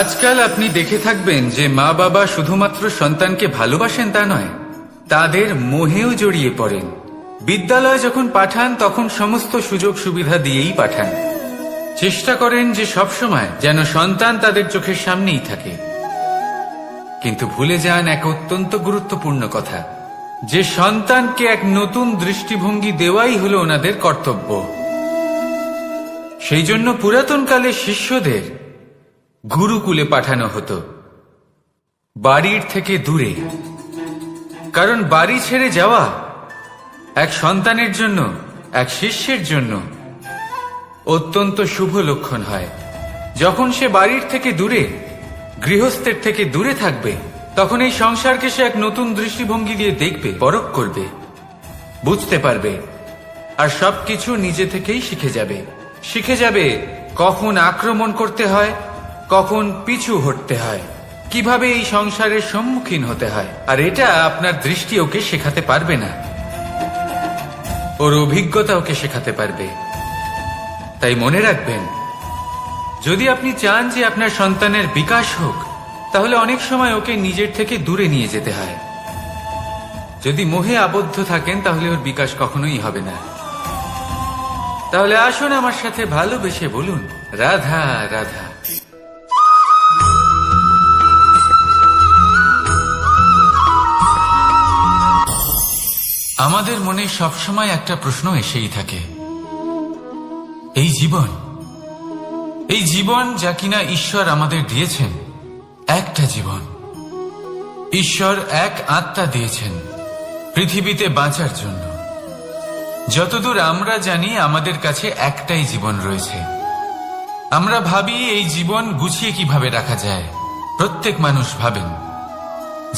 আজকাল আপনি দেখে থাকবেন যে মা বাবা শুধুমাত্র সন্তানকে ভালোবাসেন তা নয়, তাদের মোহেও জড়িয়ে পড়েন। বিদ্যালয়ে যখন পাঠান তখন সমস্ত সুযোগ সুবিধা দিয়েই পাঠান। চেষ্টা করেন যে সবসময় যেন সন্তান তাদের চোখের সামনেই থাকে। কিন্তু ভুলে যান এক অত্যন্ত গুরুত্বপূর্ণ কথা, যে সন্তানকে এক নতুন দৃষ্টিভঙ্গি দেওয়াই হলো ওনাদের কর্তব্য। সেই জন্য পুরাতন কালে শিষ্যদের গুরুকুলে পাঠানো হতো। বাড়ির থেকে দূরে। কারণ বাড়ি ছেড়ে যাওয়া এক সন্তানের জন্য, এক শিষ্যের জন্য অত্যন্ত শুভ লক্ষণ হয়। যখন সে বাড়ির থেকে দূরে, গৃহস্থের থেকে দূরে থাকবে, তখন এই সংসারকে সে এক নতুন দৃষ্টিভঙ্গি দিয়ে দেখবে, পরখ করবে, বুঝতে পারবে, আর সবকিছু নিজে থেকেই শিখে যাবে কখন আক্রমণ করতে হয়, কখন পিছু হটতে হয়, কিভাবে এই সংসারের সম্মুখীন হতে হয়। আর এটা আপনার দৃষ্টি ওকে শেখাতে পারবে না, ওর অভিজ্ঞতা ওকে শেখাতে পারবে। তাই মনে রাখবেন, যদি আপনি চান যে আপনার সন্তানের বিকাশ হোক, তাহলে অনেক সময় ওকে নিজের থেকে দূরে নিয়ে যেতে হয়। যদি মোহে আবদ্ধ থাকেন, তাহলে ওর বিকাশ কখনোই হবে না। তাহলে আসুন আমার সাথে ভালোবেসে বলুন, রাধা রাধা। আমাদের মনে সবসময় একটা প্রশ্ন এসেই থাকে, এই জীবন যা কিনা ঈশ্বর আমাদের দিয়েছেন, একটা জীবন। ঈশ্বর এক আত্মা দিয়েছেন পৃথিবীতে বাঁচার জন্য। যতদূর আমরা জানি, আমাদের কাছে একটাই জীবন রয়েছে। আমরা ভাবি এই জীবন গুছিয়ে কিভাবে রাখা যায়। প্রত্যেক মানুষ ভাবেন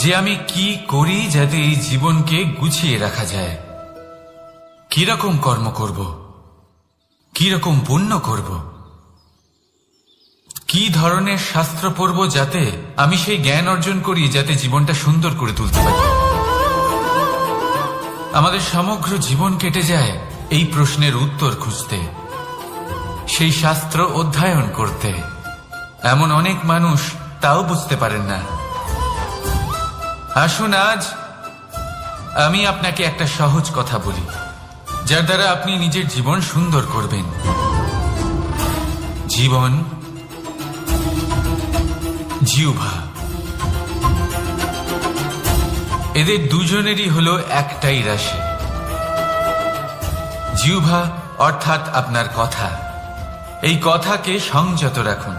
যে আমি কি করি যাতে এই জীবনকে গুছিয়ে রাখা যায়, কিরকম কর্ম করব, কিরকম পুণ্য করব, কি ধরনের শাস্ত্র পড়ব যাতে আমি সেই জ্ঞান অর্জন করি, যাতে জীবনটা সুন্দর করে তুলতে পারি। আমাদের সমগ্র জীবন কেটে যায় এই প্রশ্নের উত্তর খুঁজতে, সেই শাস্ত্র অধ্যয়ন করতে। এমন অনেক মানুষ তাও বুঝতে পারেন না। আসুন আজ আমি আপনাকে একটা সহজ কথা বলি, যার দ্বারা আপনি নিজের জীবন সুন্দর করবেন। জীবন, জিহ্বা, এদের দুজনেরই হলো একটাই রাশি। জিহ্বা অর্থাৎ আপনার কথা। এই কথাকে সংযত রাখুন,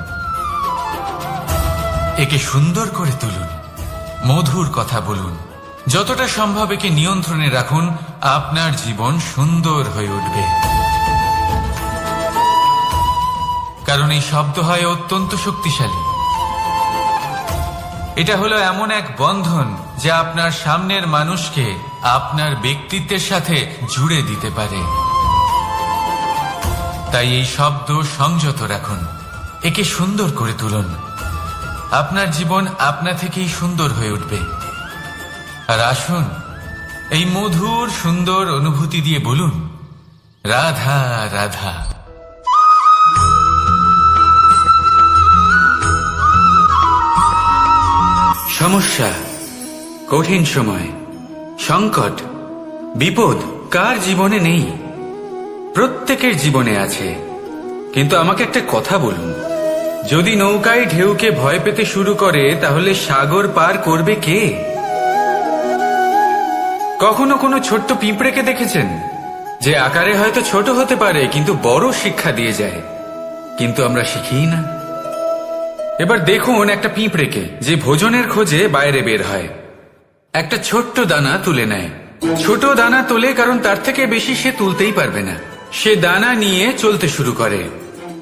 একে সুন্দর করে তুলুন, মধুর কথা বলুন। যতটা সম্ভব একে নিয়ন্ত্রণে রাখুন, আপনার জীবন সুন্দর হয়ে উঠবে। কারণ এই শব্দ হয় অত্যন্ত শক্তিশালী। এটা হলো এমন এক বন্ধন যা আপনার সামনের মানুষকে আপনার ব্যক্তিত্বের সাথে জুড়ে দিতে পারে। তাই এই শব্দ সংযত রাখুন, একে সুন্দর করে তুলুন। আপনার জীবন আপনা থেকেই সুন্দর হয়ে উঠবে। আর আসুন এই মধুর সুন্দর অনুভূতি দিয়ে বলুন, রাধা রাধা। সমস্যা, কঠিন সময়, সংকট, বিপদ কার জীবনে নেই? প্রত্যেকের জীবনে আছে। কিন্তু আমাকে একটা কথা বলুন, যদি নৌকায় ঢেউকে ভয় পেতে শুরু করে, তাহলে সাগর পার করবে কে? কখনো কোনো ছোট্ট পিঁপড়েকে দেখেছেন, যে আকারে হয়তো ছোট হতে পারে কিন্তু বড় শিক্ষা দিয়ে যায়? কিন্তু আমরা শিখি না। এবার দেখুন একটা পিঁপড়েকে, যে ভোজনের খোঁজে বাইরে বের হয়, একটা ছোট্ট দানা তুলে নেয়। ছোট দানা তোলে কারণ তার থেকে বেশি সে তুলতেই পারবে না। সে দানা নিয়ে চলতে শুরু করে,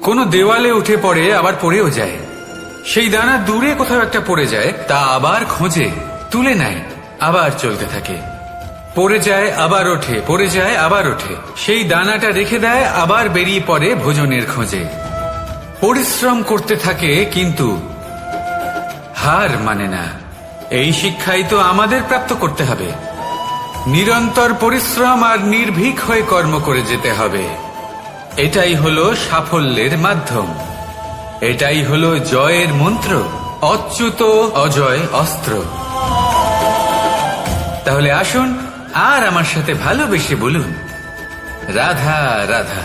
কোনো দেওয়ালে উঠে পড়ে, আবার পড়েও যায়। সেই দানা দূরে কোথাও একটা পড়ে যায়, তা আবার খোঁজে, তুলে নেয়, আবার চলতে থাকে। পড়ে যায়, আবার ওঠে, পড়ে যায়, আবার ওঠে। সেই দানাটা রেখে দেয়, আবার বেরিয়ে পড়ে ভোজনের খোঁজে। পরিশ্রম করতে থাকে, কিন্তু হার মানে না। এই শিক্ষাই তো আমাদের প্রাপ্ত করতে হবে। নিরন্তর পরিশ্রম আর নির্ভীক হয়ে কর্ম করে যেতে হবে। এটাই হলো সাফল্যের মাধ্যম, এটাই হলো জয়ের মন্ত্র, অচ্যুত অজয় অস্ত্র। তাহলে আসুন আর আমার সাথে ভালোবেসে বলুন, রাধা রাধা।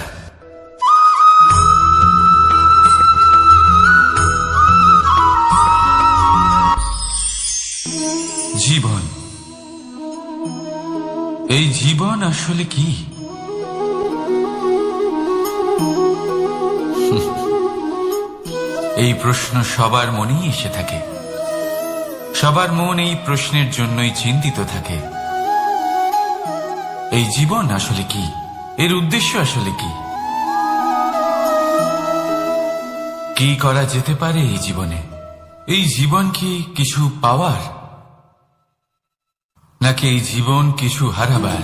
জীবন, এই জীবন আসলে কি? এই প্রশ্ন সবার মনেই এসে থাকে। সবার মন এই প্রশ্নের জন্যই চিন্তিত থাকে, এই জীবন আসলে কি, এর উদ্দেশ্য আসলে কি, কি করা যেতে পারে এই জীবনে? এই জীবন কি কিছু পাওয়ার, নাকি এই জীবন কিছু হারাবার?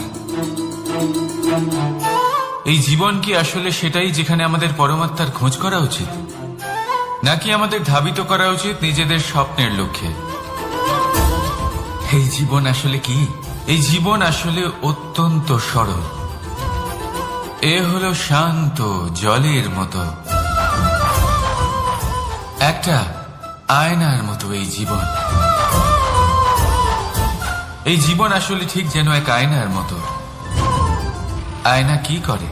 এই জীবন কি আসলে সেটাই যেখানে আমাদের পরমাত্মার খোঁজ করা উচিত, নাকি আমাদের ধাবিত করা উচিত নিজেদের স্বপ্নের লক্ষ্যে? এই জীবন আসলে কি? এই জীবন আসলে অত্যন্ত সরল। এ হলো শান্ত জলের মতো, একটা আয়নার মতো এই জীবন। এই জীবন আসলে ঠিক যেন এক আয়নার মতো। আয়না কি করে?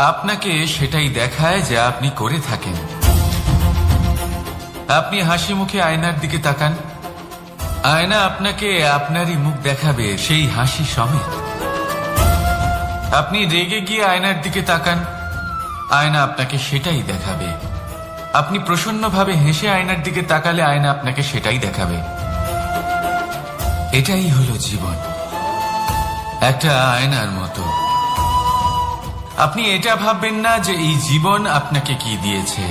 আপনাকে সেটাই দেখায় যা আপনি করে থাকেন। আপনি হাসি মুখে আয়নার দিকে তাকান, আয়না আপনাকে আপনারই মুখ দেখাবে সেই হাসি সমেত। আপনি রেগে গিয়ে আয়নার দিকে তাকান, আয়না আপনাকে সেটাই দেখাবে। আপনি প্রসন্নভাবে হেসে আয়নার দিকে তাকালে আয়না আপনাকে সেটাই দেখাবে। এটাই হলো জীবন, একটা আয়নার মতো। আপনি এটা ভাববেন না যে এই জীবন আপনাকে কি দিয়েছে,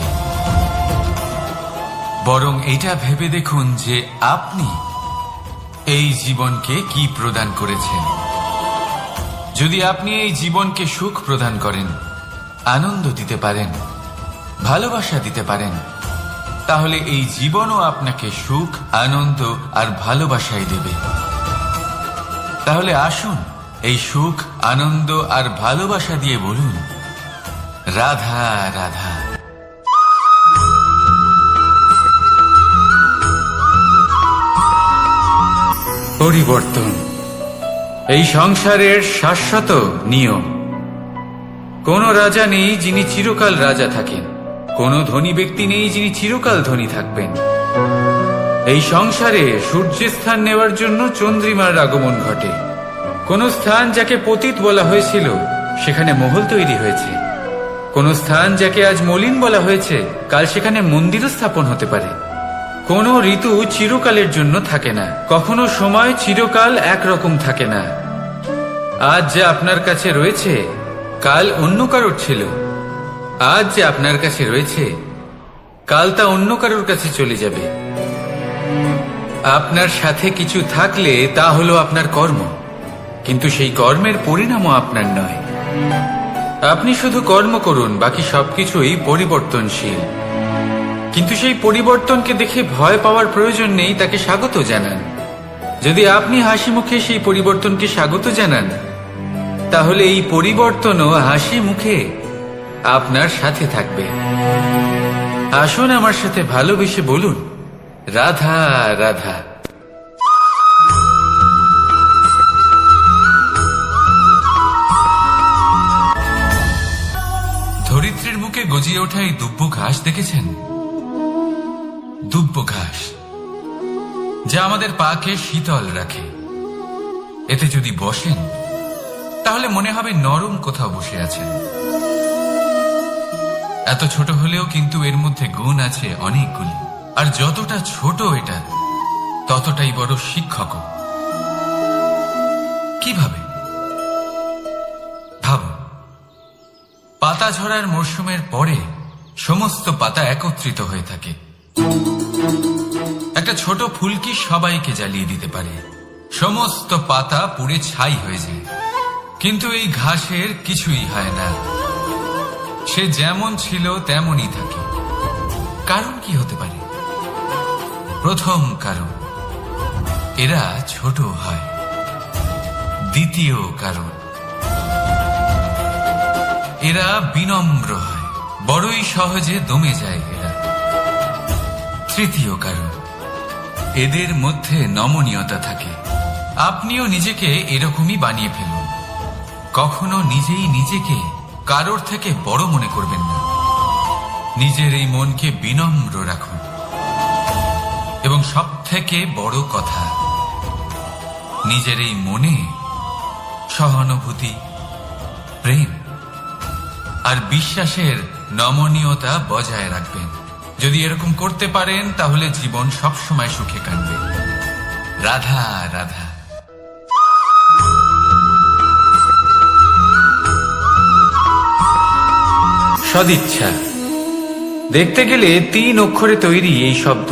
বরং এটা ভেবে দেখুন যে আপনি এই জীবনকে কি প্রদান করেছেন। যদি আপনি এই জীবনকে সুখ প্রদান করেন, আনন্দ দিতে পারেন, ভালোবাসা দিতে পারেন, তাহলে এই জীবনও আপনাকে সুখ, আনন্দ আর ভালোবাসাই দেবে। তাহলে আসুন এই সুখ, আনন্দ আর ভালোবাসা দিয়ে বলুন, রাধা রাধা। পরিবর্তন এই সংসারের শাশ্বত নিয়ম। কোন রাজা নেই যিনি চিরকাল রাজা থাকেন, কোন ধনী ব্যক্তি নেই যিনি চিরকাল ধনী থাকবেন। এই সংসারে সূর্যের স্থান নেওয়ার জন্য চন্দ্রিমার আগমন ঘটে। কোন স্থান যাকে পতিত বলা হয়েছিল সেখানে মহল তৈরি হয়েছে, কোন স্থান যাকে আজ মলিন বলা হয়েছে কাল সেখানে মন্দিরও স্থাপন হতে পারে। কোন ঋতু চিরকালের জন্য থাকে না, কখনো সময় চিরকাল একরকম থাকে না। আজ যে আপনার কাছে রয়েছে কাল অন্য কারোর ছিল, আজ যে আপনার কাছে রয়েছে কাল তা অন্য কারোর কাছে চলে যাবে। আপনার সাথে কিছু থাকলে তা হলো আপনার কর্ম, কিন্তু সেই কর্মের পরিণামও আপনার নয়। আপনি শুধু কর্ম করুন, বাকি সবকিছুই পরিবর্তনশীল। কিন্তু সেই পরিবর্তনকে দেখে ভয় পাওয়ার প্রয়োজন নেই, তাকে স্বাগত জানান। যদি আপনি হাসি মুখে সেই পরিবর্তনকে স্বাগত জানান, তাহলে এই পরিবর্তনও হাসি মুখে আপনার সাথে থাকবে। আসুন আমার সাথে ভালোবেসে বলুন, রাধা রাধা। ধরিত্রীর বুকে গজিয়ে ওঠা এই দুব্ব ঘাস দেখেছেন? দুব্ব ঘাস যা আমাদের পাকে শীতল রাখে। এতে যদি বসেন তাহলে মনে হবে নরম কোথাও বসে আছেন। এত ছোট হলেও কিন্তু এর মধ্যে গুণ আছে অনেকগুলি, আর যতটা ছোট এটা ততটাই বড় শিক্ষক। কিভাবে? ভাবুন, পাতা ঝরার মরশুমের পরে সমস্ত পাতা একত্রিত হয়ে থাকে। একটা ছোট ফুলকি সবাইকে জ্বালিয়ে দিতে পারে, সমস্ত পাতা পুড়ে ছাই হয়ে যায়। কিন্তু এই ঘাসের কিছুই হয় না, সে যেমন ছিল তেমনই থাকে। কারণ কি হতে পারে? প্রথম কারণ, এরা ছোট হয়। দ্বিতীয় কারণ, এরা বিনম্র হয়, বড়ই সহজে দমে যায় এরা। তৃতীয় কারণ, এদের মধ্যে নমনীয়তা থাকে। আপনিও নিজেকে এরকমই বানিয়ে ফেলুন। কখনো নিজেই নিজেকে কারোর থেকে বড় মনে করবেন না। নিজের এই মনকে বিনম্র রাখুন। এবং সব থেকে বড় কথা, নিজের এই মনে সহানুভূতি, প্রেম আর বিশ্বাসের নমনীয়তা বজায় রাখবেন। যদি এরকম করতে পারেন তাহলে জীবন সবসময় সুখে কাটবে। রাধা রাধা। সদিচ্ছা দেখতে গেলে 3 অক্ষরে তৈরি এই শব্দ,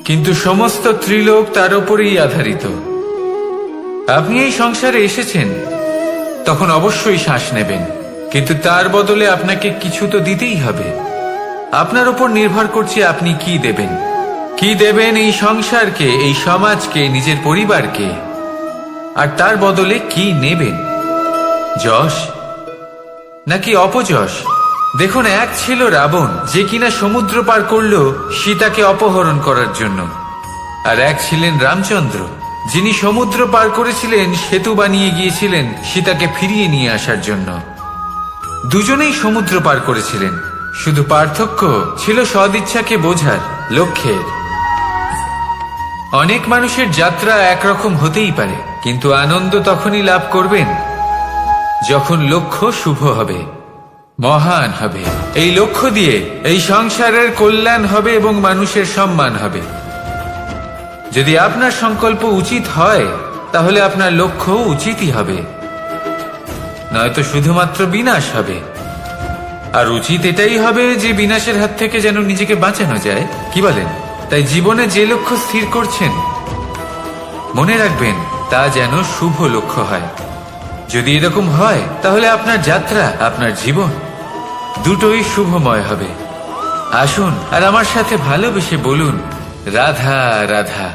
কিন্তু সমস্ত ত্রিলোক তার উপরেই আধারিত। আপনি এই সংসারে এসেছেন, তখন অবশ্যই শ্বাস নেবেন, কিন্তু তার বদলে আপনাকে কিছু তো দিতেই হবে। আপনার উপর নির্ভর করছে আপনি কি দেবেন। কি দেবেন এই সংসারকে, এই সমাজকে, নিজের পরিবারকে, আর তার বদলে কি নেবেন? যশ নাকি অপযশ? দেখুন, এক ছিল রাবণ, যে কিনা সমুদ্র পার করল সীতাকে অপহরণ করার জন্য, আর এক ছিলেন রামচন্দ্র, যিনি সমুদ্র পার করেছিলেন, সেতু বানিয়ে গিয়েছিলেন সীতাকে ফিরিয়ে নিয়ে আসার জন্য। দুজনেই সমুদ্র পার করেছিলেন, শুধু পার্থক্য ছিল সদিচ্ছাকে বোঝার, লক্ষ্যের। অনেক মানুষের যাত্রা একরকম হতেই পারে, কিন্তু আনন্দ তখনই লাভ করবেন যখন লক্ষ্য শুভ হবে, মহান হবে। এই লক্ষ্য দিয়ে এই সংসারের কল্যাণ হবে এবং মানুষের সম্মান হবে। যদি আপনার সংকল্প উচিত হয়, তাহলে আপনার লক্ষ্য উচিতই হবে, নয়তো শুধুমাত্র বিনাশ হবে। আর উচিত এটাই হবে যে বিনাশের হাত থেকে যেন নিজেকে বাঁচানো যায়, কি বলেন? তাই জীবনে যে লক্ষ্য স্থির করছেন, মনে রাখবেন তা যেন শুভ লক্ষ্য হয়। যদি এরকম হয়, তাহলে আপনার যাত্রা, আপনার জীবন দুটোই শুভময় হবে। আসুন আর আমার সাথে ভালোবেসে বলুন, রাধা রাধা।